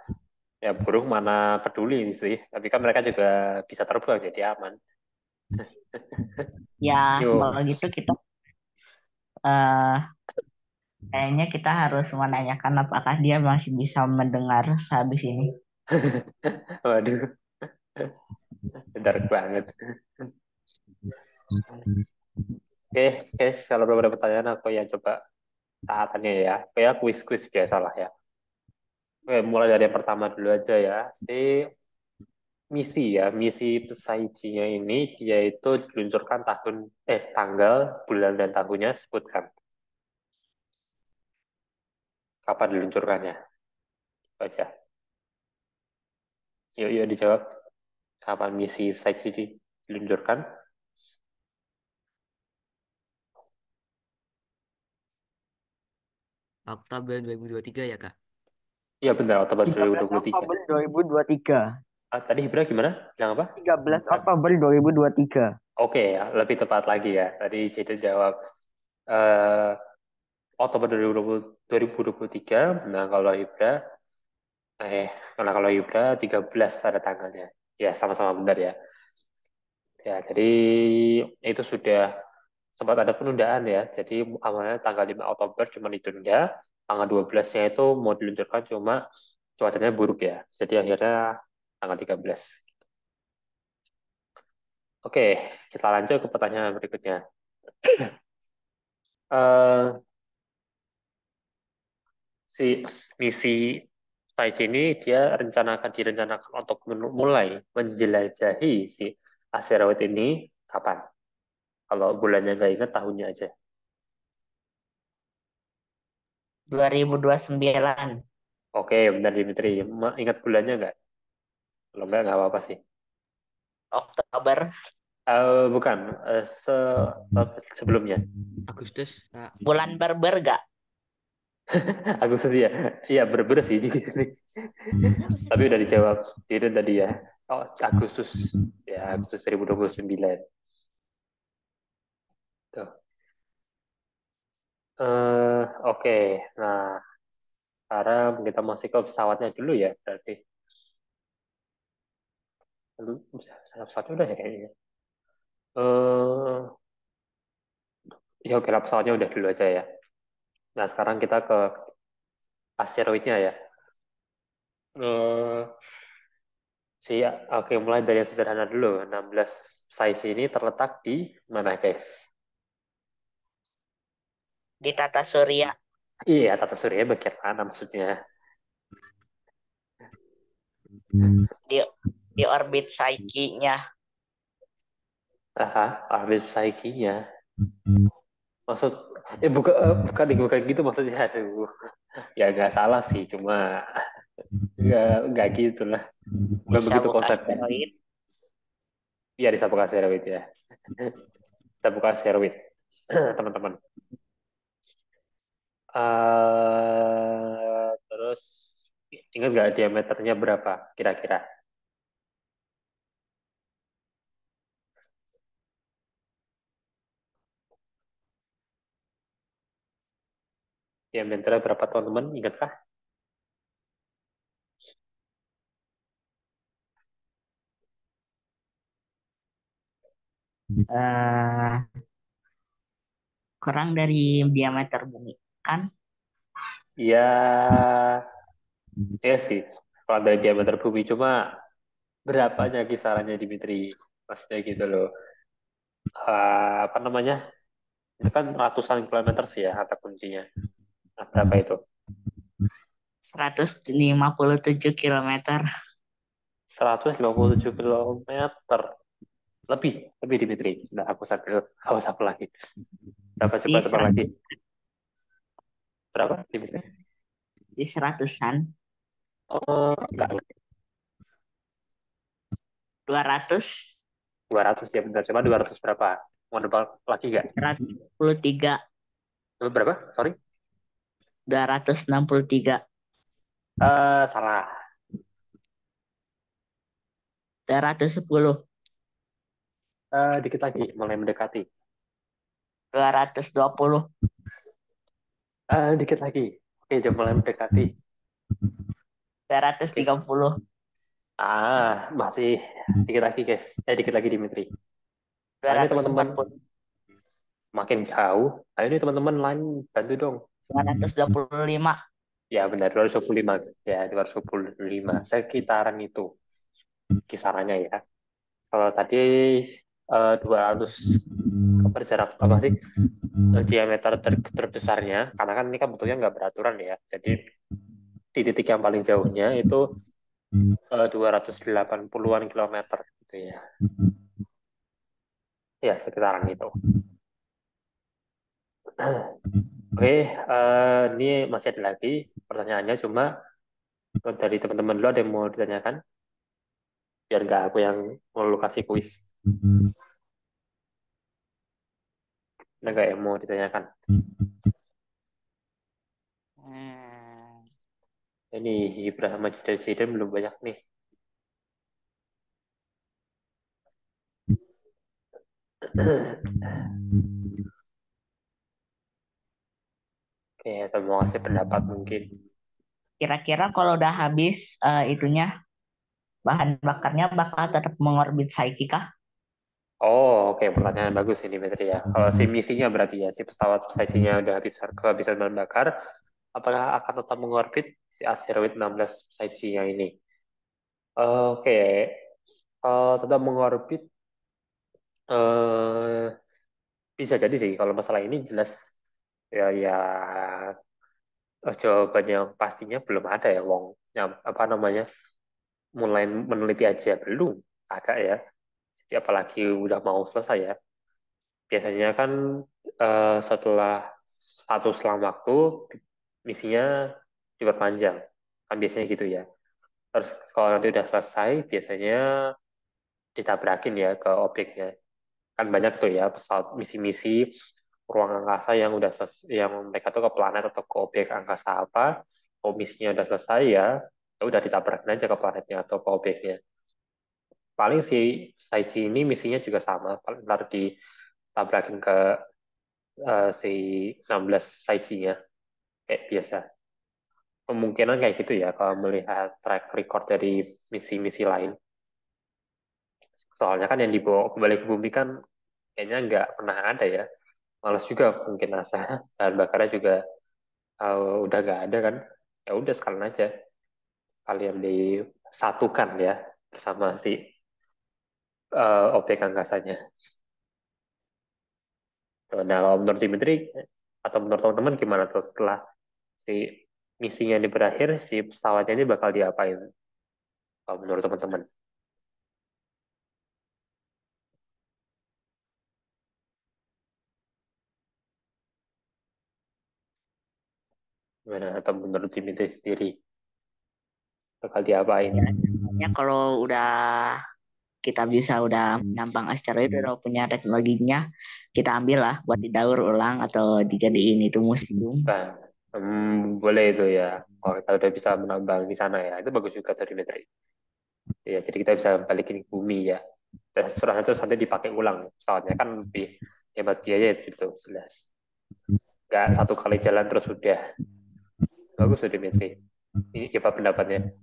Speaker 1: ya burung mana peduli sih, tapi kan mereka juga bisa terbang jadi aman.
Speaker 3: Ya kalau
Speaker 1: Yo.
Speaker 3: gitu kita eh kayaknya kita harus menanyakan apakah dia masih bisa mendengar sehabis ini.
Speaker 1: Waduh, dark banget. Oke, guys, kalau belum ada pertanyaan aku ya coba tanya ya. Kayak kuis-kuis biasa lah ya. Oke, mulai dari yang pertama dulu aja ya. Si misi Pesaijinya ini dia itu diluncurkan tanggal, bulan dan tahunnya sebutkan. Kapan diluncurkannya? Baca. Yuk, yuk dijawab. Kapan misi Pesaiji diluncurkan?
Speaker 4: Oktober 2023 ya, Kak?
Speaker 1: Iya benar, Oktober
Speaker 2: 13
Speaker 1: 2023.
Speaker 2: Oktober 2023.
Speaker 1: Tadi Hibra gimana? Bilang apa?
Speaker 2: 13 Oktober 2023.
Speaker 1: Oke, ya, lebih tepat lagi ya. Tadi Jadi jawab eh, Oktober 2023. Nah, eh, kalau Hibra 13 ada tanggalnya. Ya, sama-sama benar ya. Ya, jadi itu sudah sempat ada penundaan ya. Jadi awalnya tanggal 5 Oktober cuma ditunda, tanggal 12-nya itu mau diluncurkan cuma cuacanya buruk ya. Jadi akhirnya tanggal 13. Oke, kita lanjut ke pertanyaan berikutnya. Eh, si misi Spice ini dia direncanakan untuk mulai menjelajahi si asteroid ini kapan? Kalau bulannya nggak ingat, tahunnya aja.
Speaker 3: 2029
Speaker 1: Oke, benar Dimitri. Ingat bulannya nggak? Kalau nggak apa-apa sih.
Speaker 3: Oktober
Speaker 1: Bukan, sebelumnya.
Speaker 4: Agustus, Kak.
Speaker 3: bulan Berber gak?
Speaker 1: Agustus ya. Iya, berber sih di sini. Tapi udah dijawab. Jadi tadi ya. Oh, Agustus. Ya, Agustus 2029. Tuh. Oke. Nah, sekarang kita masih ke pesawatnya dulu ya, berarti. Lalu, pesawatnya udah ya kayaknya. Eh, ya oke lah, pesawatnya udah dulu aja ya. Nah, sekarang kita ke asteroidnya ya. Eh, oke, mulai dari yang sederhana dulu. 16 size ini terletak di mana, guys?
Speaker 3: Di tata surya,
Speaker 1: Iya, tata surya bagian mana maksudnya?
Speaker 3: di di orbit Psyche-nya.
Speaker 1: Aha, orbit Psyche-nya. Maksud, bukan gitu maksudnya. Aduh, ya nggak salah sih, cuma nggak gitu lah. Bukan begitu
Speaker 3: Disabuk
Speaker 1: konsepnya.
Speaker 3: asteroid.
Speaker 1: Iya, disabuk asteroid ya. Disabuk asteroid, teman-teman. Terus ingat nggak diameternya berapa kira-kira? Diameternya berapa teman-teman? Ingatkah?
Speaker 3: eh Kurang dari diameter bumi kan.
Speaker 1: Ya, ya sih. Kalau dari diameter bumi cuma berapanya kisarannya Dimitri? Maksudnya gitu loh. Apa namanya? Itu kan ratusan kilometer sih ya kata kuncinya. Nah, berapa itu?
Speaker 3: 157 kilometer.
Speaker 1: 157 kilometer. Lebih, lebih Dimitri. Nah, aku sampai lagi. Berapa coba
Speaker 3: Di
Speaker 1: tebak
Speaker 3: serat
Speaker 1: lagi? Berapa Dimitri?
Speaker 3: di seratusan.
Speaker 1: Oh, enggak.
Speaker 3: 200.
Speaker 1: 200 ya benar. Coba 200 berapa? Mau nebak lagi nggak?
Speaker 3: 163.
Speaker 1: Berapa? Sorry.
Speaker 3: 263.
Speaker 1: Salah.
Speaker 3: 210.
Speaker 1: Dikit lagi, mulai mendekati.
Speaker 3: 220.
Speaker 1: Dikit lagi. Oke, udah mulai mendekati.
Speaker 3: 230.
Speaker 1: Masih dikit lagi, guys. Dikit lagi, Dimitri.
Speaker 3: dua
Speaker 1: Ini
Speaker 3: ratus
Speaker 1: teman-teman
Speaker 3: empat puluh
Speaker 1: makin jauh. Ayo nih teman-teman lain bantu dong.
Speaker 3: 225.
Speaker 1: Ya benar, 225. Ya, 225. Sekitaran itu kisarannya ya. Kalau tadi 200 berjarak apa sih? Diameter terbesarnya, karena kan ini kan bentuknya nggak beraturan ya. Jadi di titik yang paling jauhnya itu 280-an kilometer gitu ya. Ya, sekitaran itu. Oke, ini masih ada lagi pertanyaannya, cuma dari teman-teman dulu ada yang mau ditanyakan, biar nggak aku yang mau kasih kuis. Ada nggak yang mau ditanyakan?
Speaker 3: Hmm.
Speaker 1: Ini Ibrahim sama Jaden belum banyak nih. Oke, atau mau kasih pendapat mungkin.
Speaker 3: Kira-kira kalau udah habis itunya bahan bakarnya bakal tetap mengorbit Psyche kah?
Speaker 1: Oh, oke, pertanyaan bagus ini, Dimitri ya. Kalau si misinya berarti ya, si pesawat Psyche-nya udah kehabisan bahan bakar, apakah akan tetap mengorbit si asteroid 16 Psyche-nya ini? Oke, tetap mengorbit, eh, bisa jadi sih. Kalau masalah ini jelas ya, jawabannya yang pastinya belum ada ya, Wong. Apa namanya? Mulai meneliti aja belum, agak ya. Jadi apalagi udah mau selesai ya. Biasanya kan setelah satu selang waktu misinya diperpanjang. Kan biasanya gitu ya. Terus kalau nanti udah selesai, biasanya ditabrakin ya ke objeknya. Kan banyak tuh ya pesawat misi-misi ruang angkasa yang yang mereka tuh ke planet atau ke objek angkasa apa, kalau misinya udah selesai ya, ya udah ditabrakin aja ke planetnya atau ke objeknya. Paling si Saiji ini misinya juga sama, paling ntar ditabrakin ke si 16 Saiji-nya kayak biasa. Kemungkinan kayak gitu ya kalau melihat track record dari misi-misi lain. Soalnya kan yang dibawa kembali ke bumi kan kayaknya nggak pernah ada ya. Males juga mungkin NASA. Bahan bakarnya juga udah nggak ada kan. Ya udah sekalian aja kalian disatukan ya bersama si objek angkasanya. Nah, kalau menurut Dimitri atau menurut teman-teman gimana tuh setelah si misinya ini berakhir, si pesawatnya ini bakal diapain? Kalau menurut teman-teman, gimana? Atau menurut Dimitri sendiri bakal diapain?
Speaker 3: Ya kalau udah kita bisa udah nampang asteroid udah punya teknologinya, kita ambil lah buat didaur ulang atau dijadiin itu museum.
Speaker 1: Nah, boleh itu ya. Kalau kita udah bisa menambang di sana ya, itu bagus juga tuh Dimitri. Ya, jadi kita bisa balikin ke bumi ya. Dan setelah itu nanti dipakai ulang pesawatnya kan lebih hemat biaya itu jelas. Nggak satu kali jalan terus sudah. Bagus tuh Dimitri. Ini apa pendapatnya?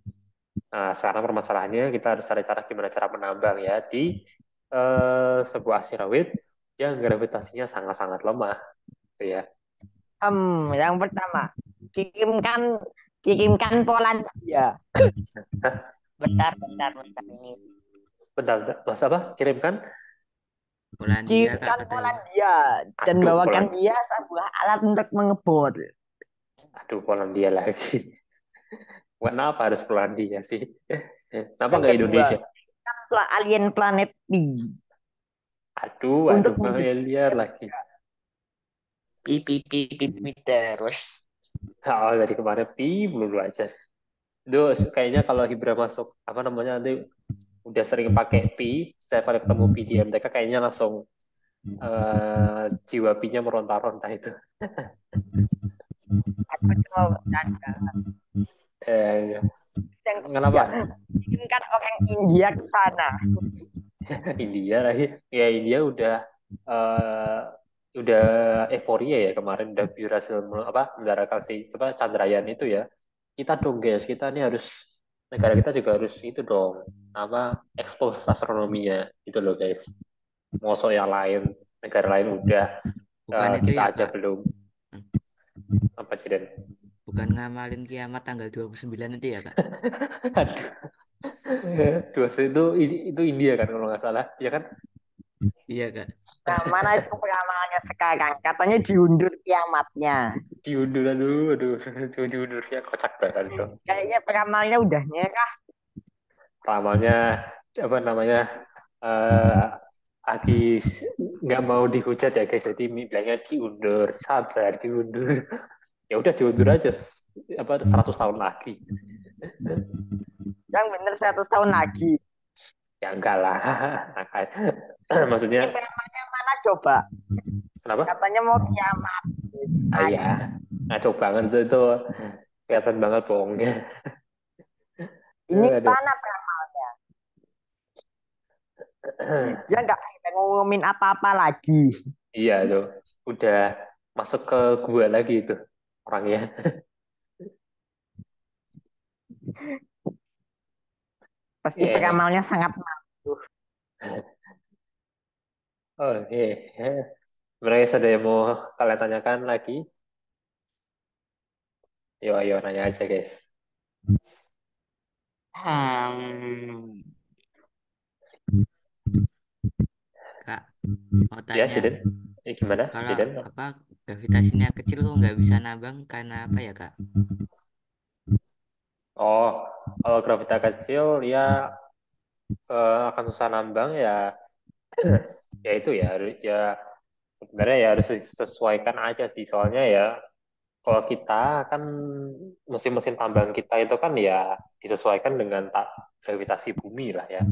Speaker 1: Nah, sekarang permasalahannya kita harus cari cara gimana cara menambang ya di sebuah asteroid yang gravitasinya sangat-sangat lemah, gitu ya.
Speaker 2: Yang pertama, kirimkan kirimkan Polandia.
Speaker 1: Hah?
Speaker 3: Bentar ini.
Speaker 1: Bentar, Mas apa? Kirimkan?
Speaker 4: Polandia Kak
Speaker 2: Kirimkan
Speaker 4: katanya.
Speaker 2: Polandia dan
Speaker 1: Aduh,
Speaker 2: bawakan dia sebuah alat untuk mengebor.
Speaker 1: Aduh, Polandia lagi. Kenapa harus Polandia sih? Kenapa
Speaker 2: Yang
Speaker 1: nggak
Speaker 2: kedua,
Speaker 1: Indonesia?
Speaker 2: alien planet P
Speaker 1: Aduh,
Speaker 2: untuk
Speaker 1: liar
Speaker 2: menjadi
Speaker 1: lagi.
Speaker 3: Pipi terus.
Speaker 1: Oh, dari kemarin dulu aja. Itu kayaknya kalau Hibra masuk apa namanya nanti udah sering pakai pi, saya kali ketemu pi di MTK kayaknya langsung jiwa pi-nya meronta-ronta itu.
Speaker 2: atau cuma bercanda.
Speaker 1: Eh,
Speaker 2: Yang
Speaker 1: kenapa?
Speaker 2: ketiga, kirimkan orang India ke sana.
Speaker 1: India lagi. Ya India eh, udah euforia ya kemarin udah berhasil mendaratkan si apa Chandrayaan itu ya. Kita dong guys, kita ini harus negara kita juga harus itu dong apa expose astronominya itu loh guys. Mosok yang lain negara lain udah
Speaker 4: Bukan itu
Speaker 1: kita
Speaker 4: ya
Speaker 1: aja
Speaker 4: Kak.
Speaker 1: belum apa Ciden.
Speaker 4: Bukan ngamalin kiamat tanggal 29 itu ya Kak.
Speaker 1: Aduh. Dua itu India kan kalau nggak salah ya kan.
Speaker 4: Iya Kak.
Speaker 2: Nah, mana itu peramalnya sekarang? Katanya diundur kiamatnya.
Speaker 1: Diundur aduh itu diundurnya kocak banget itu.
Speaker 2: Kayaknya peramalnya udah nyerah.
Speaker 1: Ramalnya apa namanya eh lagi nggak mau dihujat ya guys jadi bilangnya diundur sabar diundur ya udah diundur aja apa 100 tahun lagi
Speaker 2: Yang bener 100 tahun lagi.
Speaker 1: ya enggak lah maksudnya
Speaker 2: Ini peramalnya mana coba?
Speaker 1: kenapa
Speaker 2: Katanya mau kiamat.
Speaker 1: iya ngaco banget itu kelihatan banget bohongnya.
Speaker 2: Ini
Speaker 1: Aduh.
Speaker 2: mana peramalnya? Ya nggak ada ngumumin apa-apa lagi.
Speaker 1: Iya tuh udah masuk ke gua lagi itu orangnya.
Speaker 2: Pasti
Speaker 1: Ya emang
Speaker 2: peramalnya sangat mantul.
Speaker 1: oke. Mereka ada yang mau kalian tanyakan lagi? Yo, ayo nanya aja, guys.
Speaker 3: Hmm,
Speaker 4: Kak mau
Speaker 1: Ya,
Speaker 4: tanya
Speaker 1: Deden. Gimana,
Speaker 4: kalau
Speaker 1: Deden?
Speaker 4: apa gravitasinya kecil kok nggak bisa nabang karena apa ya Kak?
Speaker 1: Oh, kalau gravita kecil, ya akan susah nambang ya. Ya itu ya, ya sebenarnya ya harus disesuaikan aja sih. Soalnya ya, kalau kita kan mesin-mesin tambang kita itu kan ya disesuaikan dengan gravitasi bumi lah ya.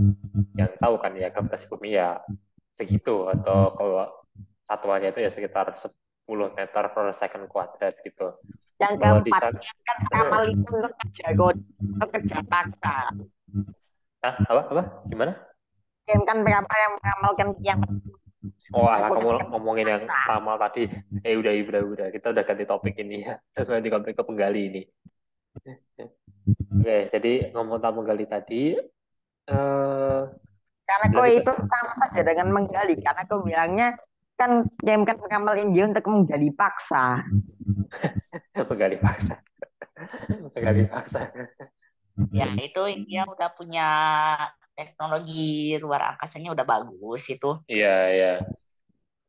Speaker 1: Yang tahu kan ya gravitasi bumi ya segitu atau kalau satuannya itu ya sekitar 10 meter per second kuadrat gitu.
Speaker 2: Yang
Speaker 1: Kalau di
Speaker 2: keempat,
Speaker 1: sana,
Speaker 2: kan peramal itu untuk kerja god, untuk kerja paksa.
Speaker 1: apa? Gimana?
Speaker 2: Kan peramal yang meramalkan kiamat
Speaker 1: Oh, alah
Speaker 2: Aku
Speaker 1: kamu
Speaker 2: kan
Speaker 1: ngomongin yang
Speaker 2: paksa.
Speaker 1: ramal tadi. Udah. Kita udah ganti topik ini ya. Kita ganti topik ke penggali ini. Oke, jadi ngomong tentang penggali tadi, eh
Speaker 2: Karena
Speaker 1: bilang
Speaker 2: kau
Speaker 1: kita
Speaker 2: itu sama saja dengan menggali. Karena kau bilangnya kan game kan mengamal India untuk menggali paksa.
Speaker 1: penggali paksa, penggali paksa.
Speaker 3: Ya itu India udah punya teknologi luar angkasanya udah bagus itu.
Speaker 1: Iya, iya.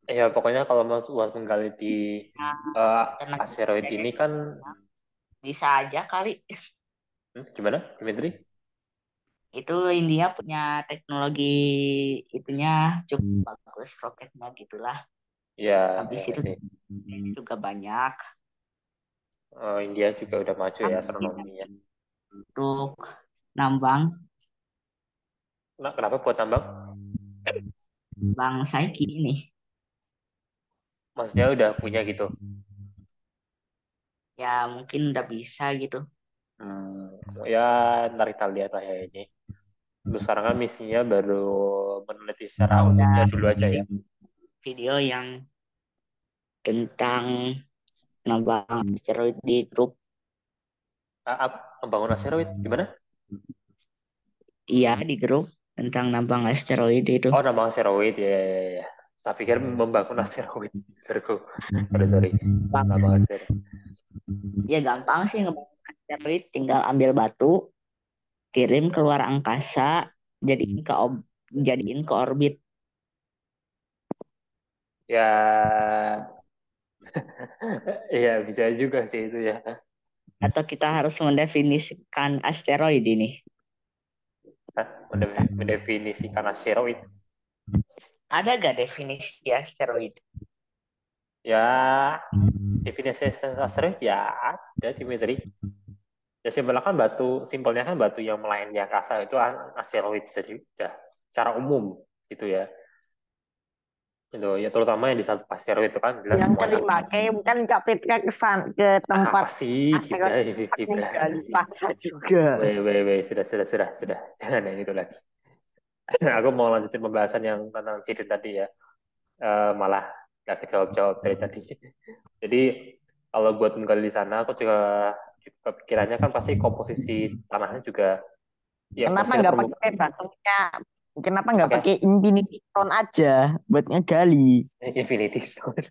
Speaker 1: Ya, pokoknya kalau mau buat menggali di eh,
Speaker 3: Tenaga
Speaker 1: asteroid ini kan,
Speaker 3: bisa aja kali.
Speaker 1: gimana, Dimitri?
Speaker 3: Itu India punya teknologi itunya cukup bagus roketnya gitulah.
Speaker 1: Ya,
Speaker 3: Habis
Speaker 1: ya
Speaker 3: itu
Speaker 1: sih.
Speaker 3: juga banyak
Speaker 1: India juga udah maju
Speaker 3: kan
Speaker 1: ya astronominya.
Speaker 3: untuk nambang
Speaker 1: Nah, kenapa buat tambang?
Speaker 3: bang Saiki ini.
Speaker 1: Maksudnya udah punya gitu.
Speaker 3: Ya mungkin udah bisa gitu.
Speaker 1: Hmm, ya, ntar kita lihat lah ya ini. Terus sekarang kan misinya baru meneliti secara umumnya
Speaker 3: Ada
Speaker 1: dulu aja ya.
Speaker 3: video yang tentang nambang asteroid di grup.
Speaker 1: Apa? Membangun asteroid? Gimana?
Speaker 3: Iya di grup tentang nambang asteroid itu.
Speaker 1: Oh, nama asteroid ya, ya, ya. Saya pikir membangun asteroid. Virgo. Sorry.
Speaker 3: Bang,
Speaker 1: Nama asteroid.
Speaker 3: ya gampang sih ngebangun asteroid, tinggal ambil batu, kirim keluar angkasa, jadiin ke orbit.
Speaker 1: Ya, iya bisa juga sih itu ya.
Speaker 3: Atau kita harus mendefinisikan asteroid ini.
Speaker 1: Hah? Mendefinisikan asteroid.
Speaker 3: Ada gak definisi asteroid?
Speaker 1: Ya, definisi asteroid ya ada, Dimitri. Ya simpelnya kan batu yang melayang di angkasa itu asteroid, jadi ya, secara umum gitu ya. Itu ya terutama yang di satu asteroid itu kan jelas
Speaker 2: Yang
Speaker 1: semuanya.
Speaker 2: kelima, kayak bukan Kak Petra ke tempat
Speaker 1: Apa sih,
Speaker 2: asteroid
Speaker 1: Gibran.
Speaker 2: menggali paksa juga.
Speaker 1: Sudah. Jangan yang itu lagi. Aku mau lanjutin pembahasan yang tentang Sirin tadi ya. Malah gak kejawab-jawab dari tadi. Jadi kalau buat menggali di sana, aku juga pikirannya kan pasti komposisi tanahnya juga ya
Speaker 2: Kenapa
Speaker 1: maksudnya
Speaker 2: nggak
Speaker 1: perlu
Speaker 2: pakai batunya? Kenapa nggak
Speaker 1: pakai
Speaker 2: pakai Infinity Stone aja buat ngegali?
Speaker 1: Infinity Stone.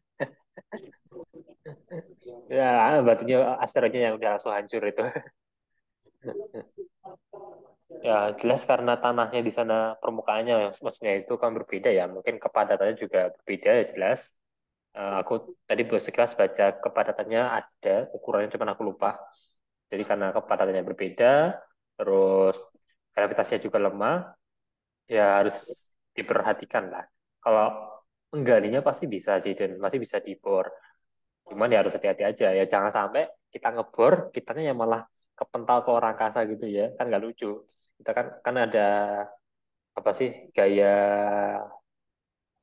Speaker 1: Ya, batunya asteroidnya yang udah langsung hancur itu. Ya, jelas karena tanahnya di sana permukaannya maksudnya itu kan berbeda ya. Mungkin kepadatannya juga berbeda ya jelas. Aku tadi sekilas baca kepadatannya ada ukurannya cuma aku lupa. Jadi karena kepadatannya berbeda, terus gravitasinya juga lemah, ya harus diperhatikan lah. Kalau penggalinya pasti bisa sih dan masih bisa dibor. Cuman ya harus hati-hati aja ya, jangan sampai kita ngebor, kitanya yang malah kepental ke orang angkasa gitu ya, kan nggak lucu. Kita kan ada apa sih gaya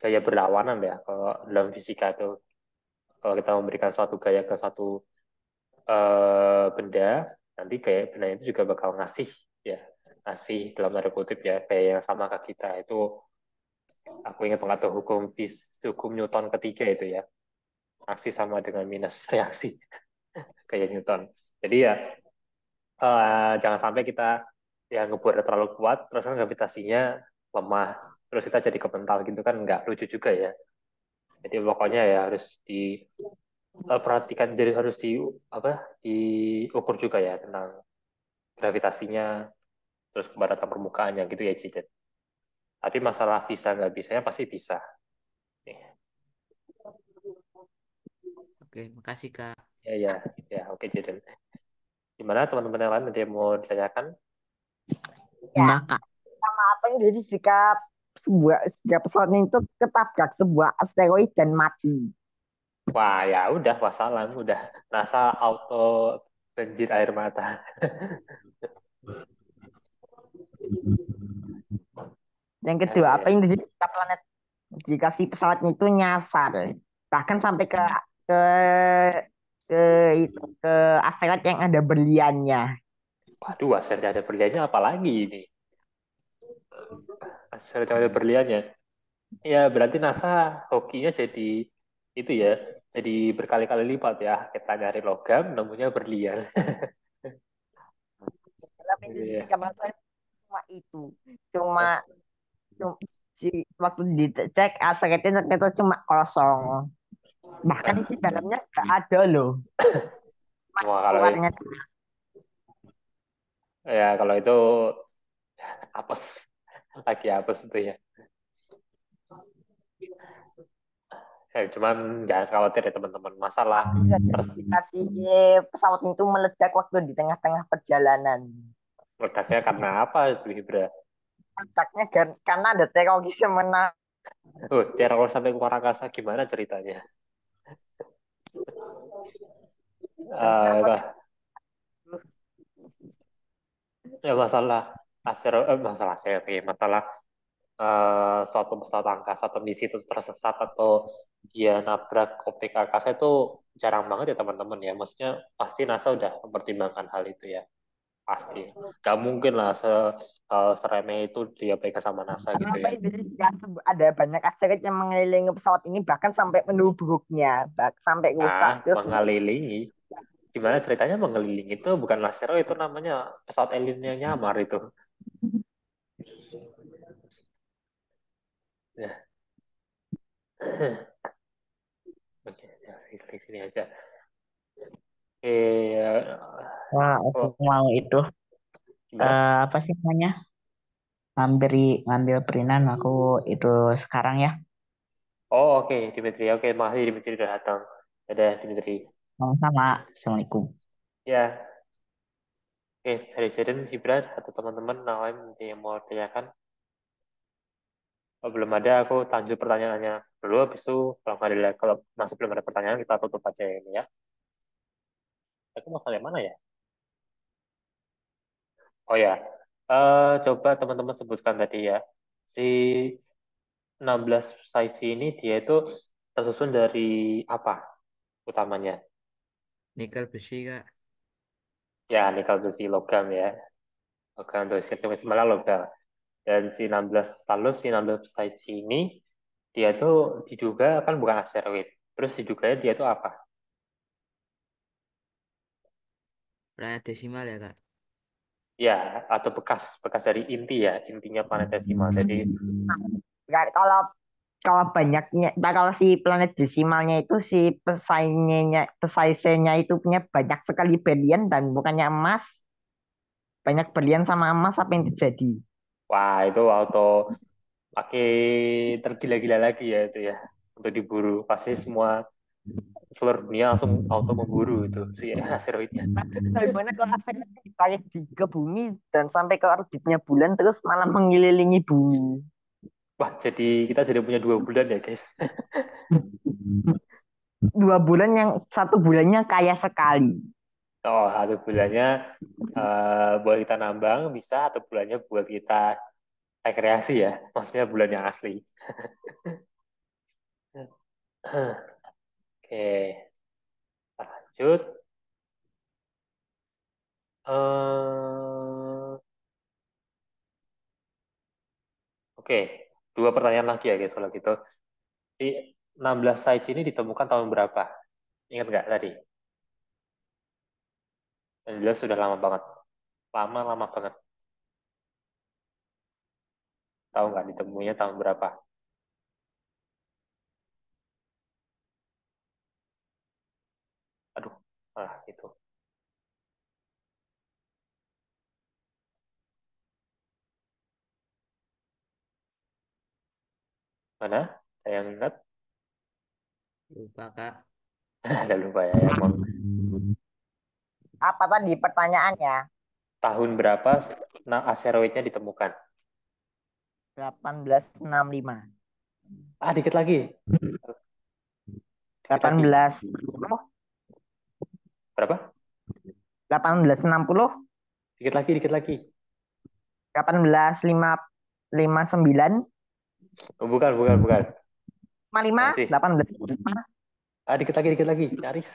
Speaker 1: berlawanan ya kalau dalam fisika itu. Kalau kita memberikan suatu gaya ke suatu benda, nanti kayak benda itu juga bakal ngasih ya, ngasih dalam tanda kutip ya, kayak yang sama ke kita itu. Aku ingat banget tuh hukum Newton ketiga itu ya, aksi sama dengan minus reaksi kayak Newton. Jadi ya jangan sampai kita yang ngebuat terlalu kuat, terus kan gravitasinya lemah, terus kita jadi kepental gitu kan nggak lucu juga ya. Jadi pokoknya ya harus diperhatikan, jadi harus apa diukur juga ya tentang gravitasinya, terus kepadatan permukaannya gitu ya Cidet. Tapi masalah bisa nggak bisanya pasti bisa. Nih.
Speaker 4: Oke, makasih Kak.
Speaker 1: Ya, oke Cidet. Gimana teman-teman yang lain ada yang mau ditanyakan?
Speaker 2: Ya,
Speaker 3: Enggak kak.
Speaker 2: sama apa yang jadi jika pesawatnya itu ketabrak sebuah asteroid dan mati.
Speaker 1: Wah ya udah wassalam, udah NASA auto banjir air mata.
Speaker 2: Yang kedua,
Speaker 1: Ya,
Speaker 2: apa yang terjadi jika jika si pesawatnya itu nyasar, bahkan sampai ke ke ke asteroid yang ada berliannya.
Speaker 1: waduh, asernya ada berliannya apalagi ini? Asernya ada berliannya. Ya, berarti NASA hokinya jadi itu ya, jadi berkali-kali lipat ya. Kita nyari logam, nemunya berlian.
Speaker 2: Dalam
Speaker 1: Iya.
Speaker 2: identifikasi masa cuma itu. Cuma, cuma waktu dicek asetnya ternyata cuma kosong. Bahkan isi dalamnya nggak ada loh.
Speaker 1: Wah, kalau
Speaker 2: Keluarnya
Speaker 1: ya kalau itu apes, lagi apes itu ya. Cuman jangan khawatir ya teman-teman. Masalah
Speaker 2: tapi
Speaker 1: terus
Speaker 2: dikasih pesawat itu meledak waktu di tengah-tengah perjalanan.
Speaker 1: meledaknya karena apa itu Hibra?
Speaker 2: Meledaknya karena ada teroris yang menang.
Speaker 1: Teror sampai keluar angkasa gimana ceritanya?
Speaker 2: Kenapa
Speaker 1: Eh, ya masalah masalah masalah suatu pesawat angkasa atau misi itu tersesat atau dia nabrak objek angkasa itu jarang banget ya teman-teman ya. Maksudnya pasti NASA udah mempertimbangkan hal itu ya. Pasti. Gak mungkin lah seremeh itu diabaikan sama NASA gitu
Speaker 2: Kenapa
Speaker 1: ya.
Speaker 2: Indonesia ada banyak asteroid yang mengelilingi pesawat ini bahkan sampai menubruknya, sampai rusak.
Speaker 1: Nah, mengelilingi. Gimana ceritanya mengelilingi itu bukan laser, itu namanya pesawat alien yang nyamar itu. Ya. Oke, ya, di sini aja.
Speaker 3: Wah, aku
Speaker 1: Oh,
Speaker 3: mau itu
Speaker 1: gimana?
Speaker 3: apa sih namanya? Ngambil ngambil perinan aku itu sekarang ya.
Speaker 1: Oh, oke, Dimitri. Oke, makasih Dimitri udah datang. Dadah, Dimitri.
Speaker 3: Sama-sama. Assalamualaikum.
Speaker 1: Ya, oke, dari Jaden, Hibran, atau teman-teman yang lain yang mau tanyakan? Oh, belum ada, aku lanjut pertanyaannya dulu. Habis itu, kalau masih belum ada pertanyaan, kita tutup aja ini ya. Aku masalah yang mana ya? Oh ya, coba teman-teman sebutkan tadi ya. Si 16 Saiji ini dia itu tersusun dari apa utamanya?
Speaker 4: Nikel besi kak.
Speaker 1: Ya, nikel besi logam ya. Logam untuk malah logam. Dan si 16 Salus, si 16 Saiji ini dia itu diduga kan bukan asteroid. Terus diduga dia itu apa?
Speaker 4: Planet desimal ya kak.
Speaker 1: Ya, atau bekas bekas dari inti ya, intinya planetesimal. Jadi,
Speaker 2: Nggak, kalau banyaknya, nah kalau si planet desimalnya itu si pesaingnya itu punya banyak sekali berlian dan bukannya emas, banyak berlian sama emas apa yang terjadi?
Speaker 1: wah itu auto pakai tergila-gila lagi ya itu ya untuk diburu. Pasti semua seluruh dunia langsung auto memburu itu si asteroidnya.
Speaker 2: Bagaimana kalau asteroid ditarik ke bumi dan sampai ke orbitnya bulan terus malah mengelilingi bumi?
Speaker 1: Wah, jadi kita jadi punya 2 bulan ya, guys.
Speaker 2: 2 bulan yang 1 bulannya kaya sekali.
Speaker 1: Oh, 1 bulannya buat kita nambang bisa, 1 bulannya buat kita rekreasi ya. Maksudnya bulan yang asli. Oke, kita lanjut. Oke, 2 pertanyaan lagi ya, guys. Kalau gitu, si 16 Saiji ini ditemukan tahun berapa? Ingat nggak tadi? Yang jelas sudah lama banget. Lama-lama banget. Tahu nggak ditemuinya tahun berapa? Aduh, itu. Mana? Saya yang ingat.
Speaker 4: Lupa kak.
Speaker 1: Ada lupa ya, emang.
Speaker 2: Apa tadi pertanyaannya?
Speaker 1: Tahun berapa asteroidnya ditemukan?
Speaker 2: 1865.
Speaker 1: Dikit lagi. Dikit lagi.
Speaker 2: 18
Speaker 1: Berapa?
Speaker 2: 1860,
Speaker 1: Dikit lagi, dikit lagi.
Speaker 2: 1859,
Speaker 1: Oh, bukan, bukan, bukan.
Speaker 2: 55,
Speaker 1: Masih.
Speaker 2: 1855,
Speaker 1: Dikit lagi, dikit lagi. Nyaris.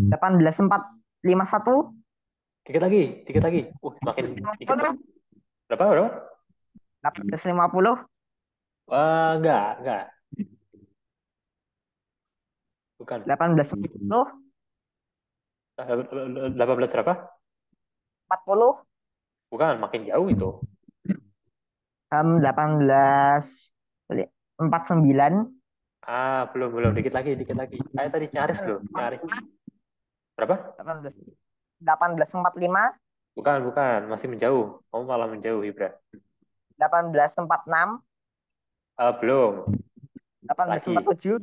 Speaker 2: 1851,
Speaker 1: Dikit lagi, dikit lagi. Makin dikit.
Speaker 2: 50,
Speaker 1: Berapa, berapa?
Speaker 2: 1850,
Speaker 1: Enggak. Bukan.
Speaker 2: 18
Speaker 1: 18 berapa?
Speaker 2: 40
Speaker 1: Bukan, makin jauh itu.
Speaker 2: 18 49.
Speaker 1: Belum, dikit lagi, dikit lagi. Ayo tadi nyaris loh, nyaris. Berapa?
Speaker 2: 18 1845.
Speaker 1: Bukan, masih menjauh. Kamu malah menjauh, Ibra.
Speaker 2: 1846.
Speaker 1: Belum, lagi.
Speaker 2: 1847.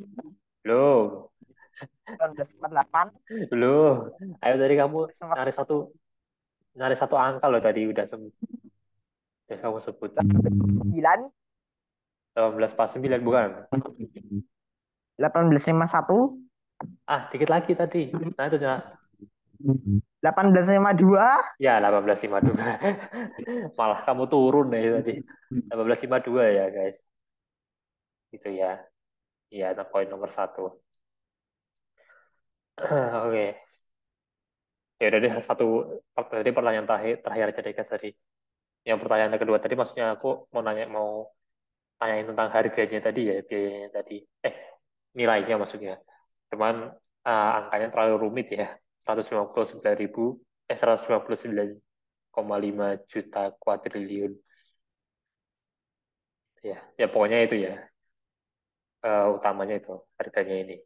Speaker 1: Belum,
Speaker 2: 1848.
Speaker 1: belum. Ayo tadi kamu nyari satu,
Speaker 2: 1849.
Speaker 1: nyari satu angka loh tadi udah kamu sebut. 1849 bukan?
Speaker 2: 1851.
Speaker 1: Dikit lagi tadi. Nah itu ya.
Speaker 2: 1852.
Speaker 1: Ya 1852. Malah kamu turun deh tadi. 1852 ya guys. Gitu ya. Iya, poin nomor satu. Oke. Ya udah deh satu tadi pertanyaan terakhir terakhir aja deh guys tadi. Yang pertanyaan kedua tadi maksudnya aku mau tanyain tentang harganya tadi ya biayanya tadi. Nilainya maksudnya. Cuman angkanya terlalu rumit ya. 159.000 159,5 juta kuadriliun. Ya pokoknya itu ya. Utamanya itu harganya ini.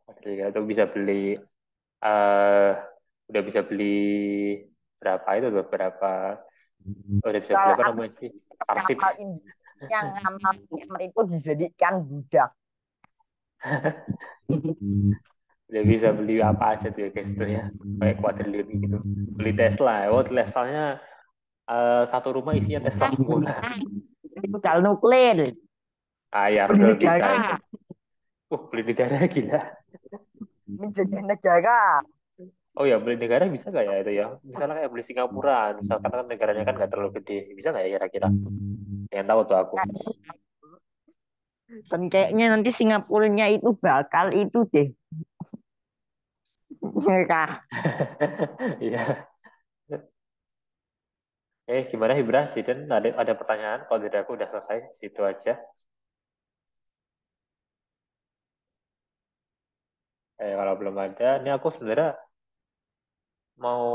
Speaker 1: Kuadriliun itu bisa beli eh udah bisa beli berapa itu tuh berapa udah bisa beli
Speaker 2: Kalau
Speaker 1: apa
Speaker 2: aku
Speaker 1: namanya sih Starship.
Speaker 2: ngamal ini yang ngamal gamer itu dijadikan budak.
Speaker 1: Udah bisa beli apa aja tuh ya guys tuh ya kayak kuadriliun gitu beli Tesla. Teslanya satu rumah isinya Tesla semua.
Speaker 2: Rudal nuklir.
Speaker 1: Ya
Speaker 2: Beli
Speaker 1: udah bisa
Speaker 2: negara.
Speaker 1: itu. Beli negara gila.
Speaker 2: Menjadi negara.
Speaker 1: Oh ya beli negara bisa nggak ya itu ya misalnya kayak beli Singapura misalkan kan negaranya kan nggak terlalu gede bisa nggak ya kira-kira yang tahu tuh aku.
Speaker 2: Nah, dan kayaknya nanti Singapurnya itu bakal itu deh. Nyerah.
Speaker 1: Iya. Gimana Hibra? Jaden ada pertanyaan? Kalau dari aku udah selesai, situ aja. Kalau belum ada, ini aku sebenarnya mau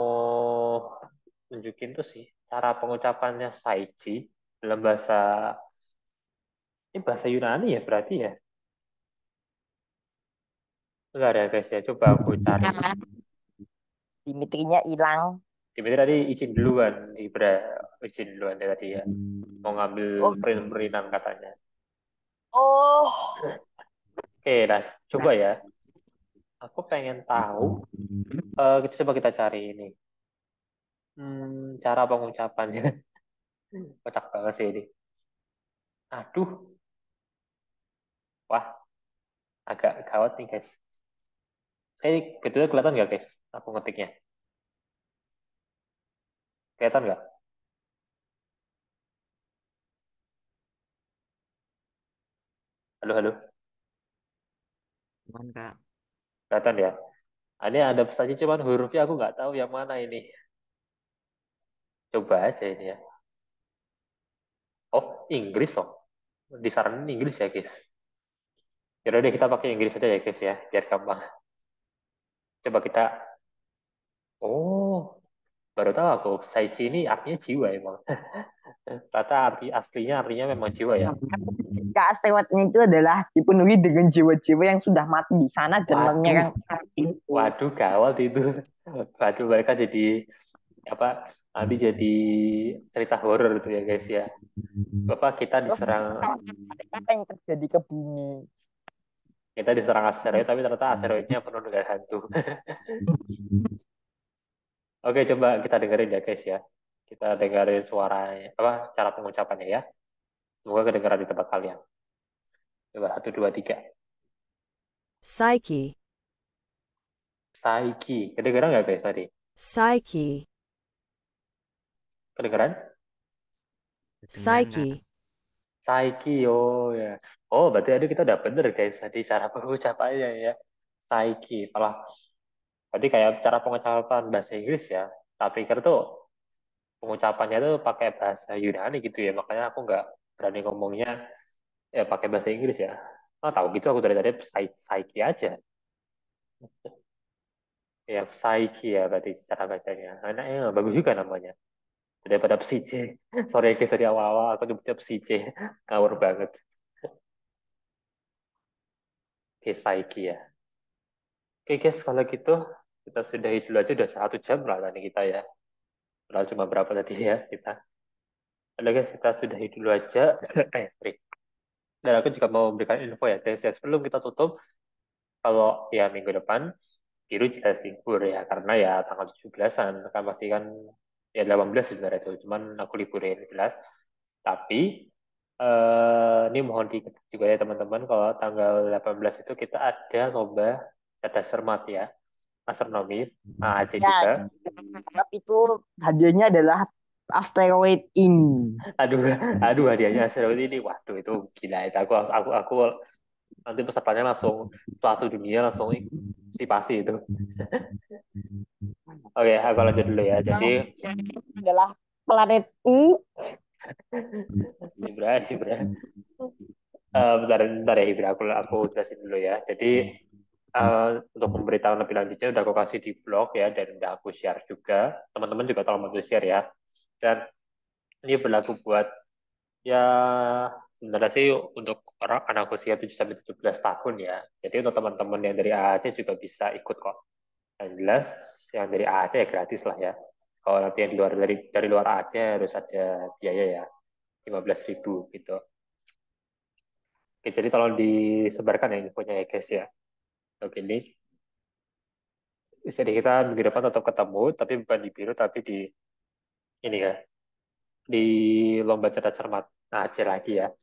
Speaker 1: tunjukin tuh sih cara pengucapannya Saiji dalam bahasa ini bahasa Yunani ya berarti ya. Enggak ada guys ya, coba aku cari.
Speaker 2: Dimitrinya hilang.
Speaker 1: Tiba-tiba tadi izin duluan, Hibra izin duluan ya tadi ya. Mau ngambil
Speaker 2: Oh,
Speaker 1: print-printan katanya.
Speaker 2: oh.
Speaker 1: Nah coba ya. Aku pengen tahu. Coba kita cari ini. Cara pengucapannya. Kocak banget sih ini. Aduh, wah agak gawat nih guys. Betulnya kelihatan nggak guys? Aku ngetiknya. Kelihatan nggak? Halo, halo.
Speaker 4: Cuman Kak,
Speaker 1: Kelihatan ya? Ini ada pesannya cuman hurufnya aku nggak tahu yang mana ini. Coba aja ini ya. Oh, Inggris oh. Disaranin Inggris ya guys. Yaudah deh kita pakai Inggris aja ya guys ya. Biar gampang. Coba kita. Oh, baru tahu aku. Saichi ini artinya jiwa emang. Ternyata aslinya artinya memang jiwa ya.
Speaker 2: Kak Astewatnya itu adalah dipenuhi dengan jiwa-jiwa yang sudah mati di sana dan
Speaker 1: Waduh,
Speaker 2: menyerang.
Speaker 1: waduh gawat itu. Waduh mereka jadi apa nanti jadi cerita horor itu ya guys ya. Bapak
Speaker 2: Terus apa yang terjadi ke bumi?
Speaker 1: kita diserang asteroid tapi ternyata asteroidnya penuh dengan hantu. Oke coba kita dengerin ya guys ya. Kita dengerin suaranya apa cara pengucapannya ya. Semoga kedengaran di tempat kalian. Coba satu dua tiga.
Speaker 5: Psyche,
Speaker 1: Saiki. Kedengaran nggak guys tadi?
Speaker 5: psyche,
Speaker 1: Kedengaran?
Speaker 4: kedengeran Kak.
Speaker 5: psyche,
Speaker 1: Saiki, oh ya. Oh, berarti tadi kita udah bener guys tadi cara pengucapannya ya. Saiki, malah berarti kayak cara pengucapan bahasa Inggris ya. Tak pikir tuh pengucapannya tuh pakai bahasa Yunani gitu ya, makanya aku nggak berani ngomongnya ya pakai bahasa Inggris ya. Oh, tahu gitu aku dari tadi Psyche aja. Ya Psyche ya berarti cara bacanya. Anaknya bagus juga namanya. Daripada Psyche. Sorry guys dari awal-awal aku nyebutnya Psyche. Ngawur banget. Oke, Psyche ya. Oke guys, kalau gitu kita sudahi dulu aja udah 1 jam lah tadi kita ya. Padahal cuma berapa tadi ya kita. Udah guys, kita sudahi dulu aja. Sorry. Dan aku juga mau memberikan info ya guys. Ya, sebelum kita tutup, kalau ya minggu depan Biru jelas libur ya karena ya tanggal 17-an kan pasti kan ya 18 sebenarnya itu cuman aku libur ya jelas tapi ini mohon diingat juga ya teman-teman kalau tanggal 18 itu kita ada lomba cerdas cermat ya astronomi AAC juga.
Speaker 2: Ya, tapi itu hadiahnya adalah asteroid ini.
Speaker 1: aduh aduh hadiahnya asteroid ini waduh itu gila itu aku nanti pesertanya langsung suatu dunia langsung si pasti itu. Oke aku lanjut dulu ya jadi
Speaker 2: Adalah planet Pi.
Speaker 1: Ibra Ibra. Bentar, bentar ya Ibra, aku jelasin dulu ya. Jadi untuk pemberitahuan lebih lanjutnya udah aku kasih di blog ya dan udah aku share juga. Teman-teman juga tolong bantu share ya. Dan ini berlaku buat ya sebenarnya sih untuk orang anak usia 7 sampai 17 tahun ya. Jadi untuk teman-teman yang dari AAC juga bisa ikut kok. Yang jelas yang dari AAC ya gratis lah ya. Kalau nanti yang dari luar AAC harus ada biaya ya 15.000 gitu. Oke, jadi tolong disebarkan ya infonya ya guys ya. Oke, ini jadi kita minggu depan tetap ketemu, tapi bukan di biru, tapi di ini ya, di lomba cerdas cermat. Nah, Aceh lagi ya.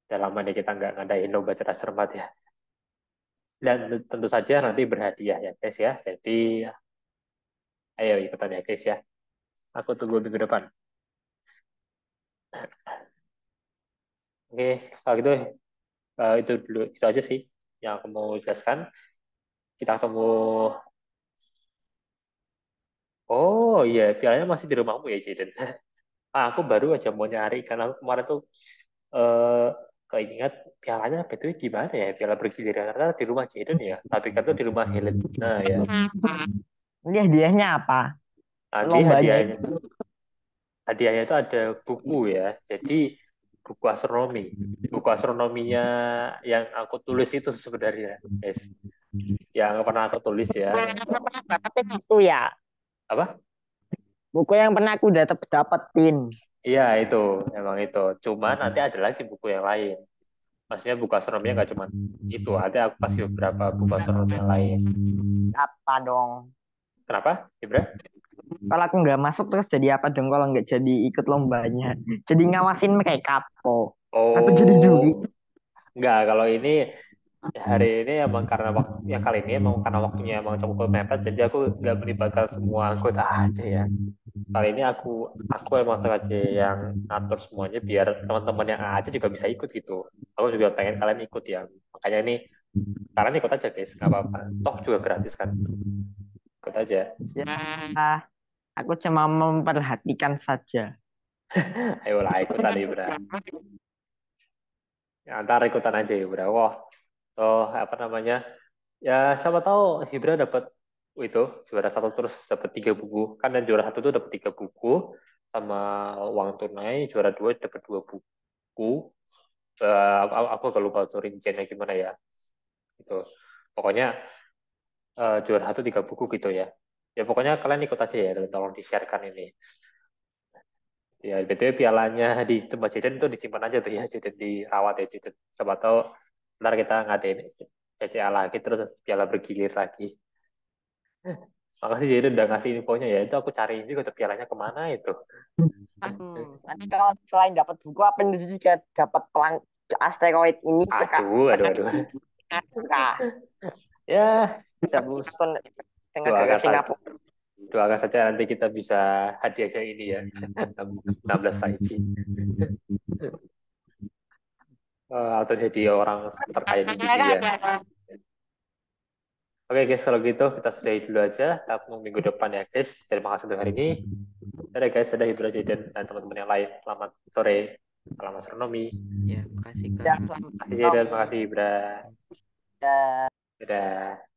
Speaker 1: Udah lama nih kita nggak ngadain lomba cerdas cermat ya. Dan tentu saja nanti berhadiah ya guys ya. Jadi ayo ikutan ya guys ya. Aku tunggu minggu depan. Oke, kalau gitu itu dulu itu aja sih yang aku mau jelaskan. Kita ketemu. Oh iya, pialanya masih di rumahmu ya Jaden. Aku baru aja mau nyari karena aku kemarin tuh eh keinget pialanya itu gimana ya piala bergiliran karena di rumah Jaden ya tapi kan tuh di rumah Helen nah ya
Speaker 2: Ini hadiahnya apa?
Speaker 1: nanti
Speaker 2: Lombanya
Speaker 1: hadiahnya
Speaker 2: itu.
Speaker 1: hadiahnya itu ada buku ya jadi buku astronominya yang aku tulis itu sebenarnya guys yang pernah aku tulis ya
Speaker 2: Dapetin itu ya.
Speaker 1: apa
Speaker 2: Buku yang pernah aku udah dapetin.
Speaker 1: iya itu emang itu cuma nanti ada lagi buku yang lain maksudnya buku astronominya nggak cuma itu ada aku kasih beberapa buku astronomi yang lain
Speaker 2: Apa dong?
Speaker 1: kenapa Ibra?
Speaker 2: Kalau aku nggak masuk terus jadi apa dong kalau nggak jadi ikut lombanya? Jadi ngawasin mereka po. Aku jadi juri.
Speaker 1: Oh, enggak, kalau ini hari ini emang karena waktu yang kali ini emang karena waktunya emang cukup mepet, jadi aku nggak melibatkan semua anggota aja ya. Kali ini aku emang sengaja yang ngatur semuanya biar teman-teman yang A aja juga bisa ikut gitu. Aku juga pengen kalian ikut ya. Makanya ini kalian ikut aja guys, nggak apa-apa. Toh juga gratis kan, ikut aja.
Speaker 2: Ya, aku cuma memperhatikan saja.
Speaker 1: Ayolah ikutan Ibra. Ya, antar ikutan aja Ibra. Wah, toh apa namanya? Ya siapa tahu Hibra dapat itu juara satu terus dapat 3 buku kan dan juara satu tuh dapat 3 buku sama uang tunai juara dua dapat 2 buku aku agak lupa tuh rinciannya gimana ya itu pokoknya juara satu 3 buku gitu ya ya pokoknya kalian ikut aja ya dan tolong di-sharekan ini ya btw pialanya di tempat Jaden itu disimpan aja tuh ya Jaden dirawat ya Jaden siapa tahu ntar kita ngadain CCA lagi terus piala bergilir lagi. Makasih jadi udah ngasih infonya ya. Itu aku cariin juga tuh pialanya kemana itu.
Speaker 2: Nanti kalau selain dapat buku apa itu juga dapat pelang asteroid ini
Speaker 1: Aduh, aduh, aduh.
Speaker 2: suka
Speaker 1: Ya, siap
Speaker 2: dengan
Speaker 1: doakan
Speaker 2: negara
Speaker 1: saja.
Speaker 2: Singapura.
Speaker 1: Doakan saja nanti kita bisa hadiahnya ini ya. 16 saiji. Atau jadi orang terkaya di dunia. Oke guys, kalau gitu kita sudahi dulu aja. Kita ketemu minggu depan ya guys. Terima kasih untuk hari ini. Dadah guys, dadah Ibra Jaden dan teman-teman yang lain. Selamat sore. Salam astronomi.
Speaker 4: Ya, makasih
Speaker 2: Ya,
Speaker 4: Kak.
Speaker 2: selamat
Speaker 1: Makasih Jaden, makasih Ibra.
Speaker 2: ya.
Speaker 1: Dadah.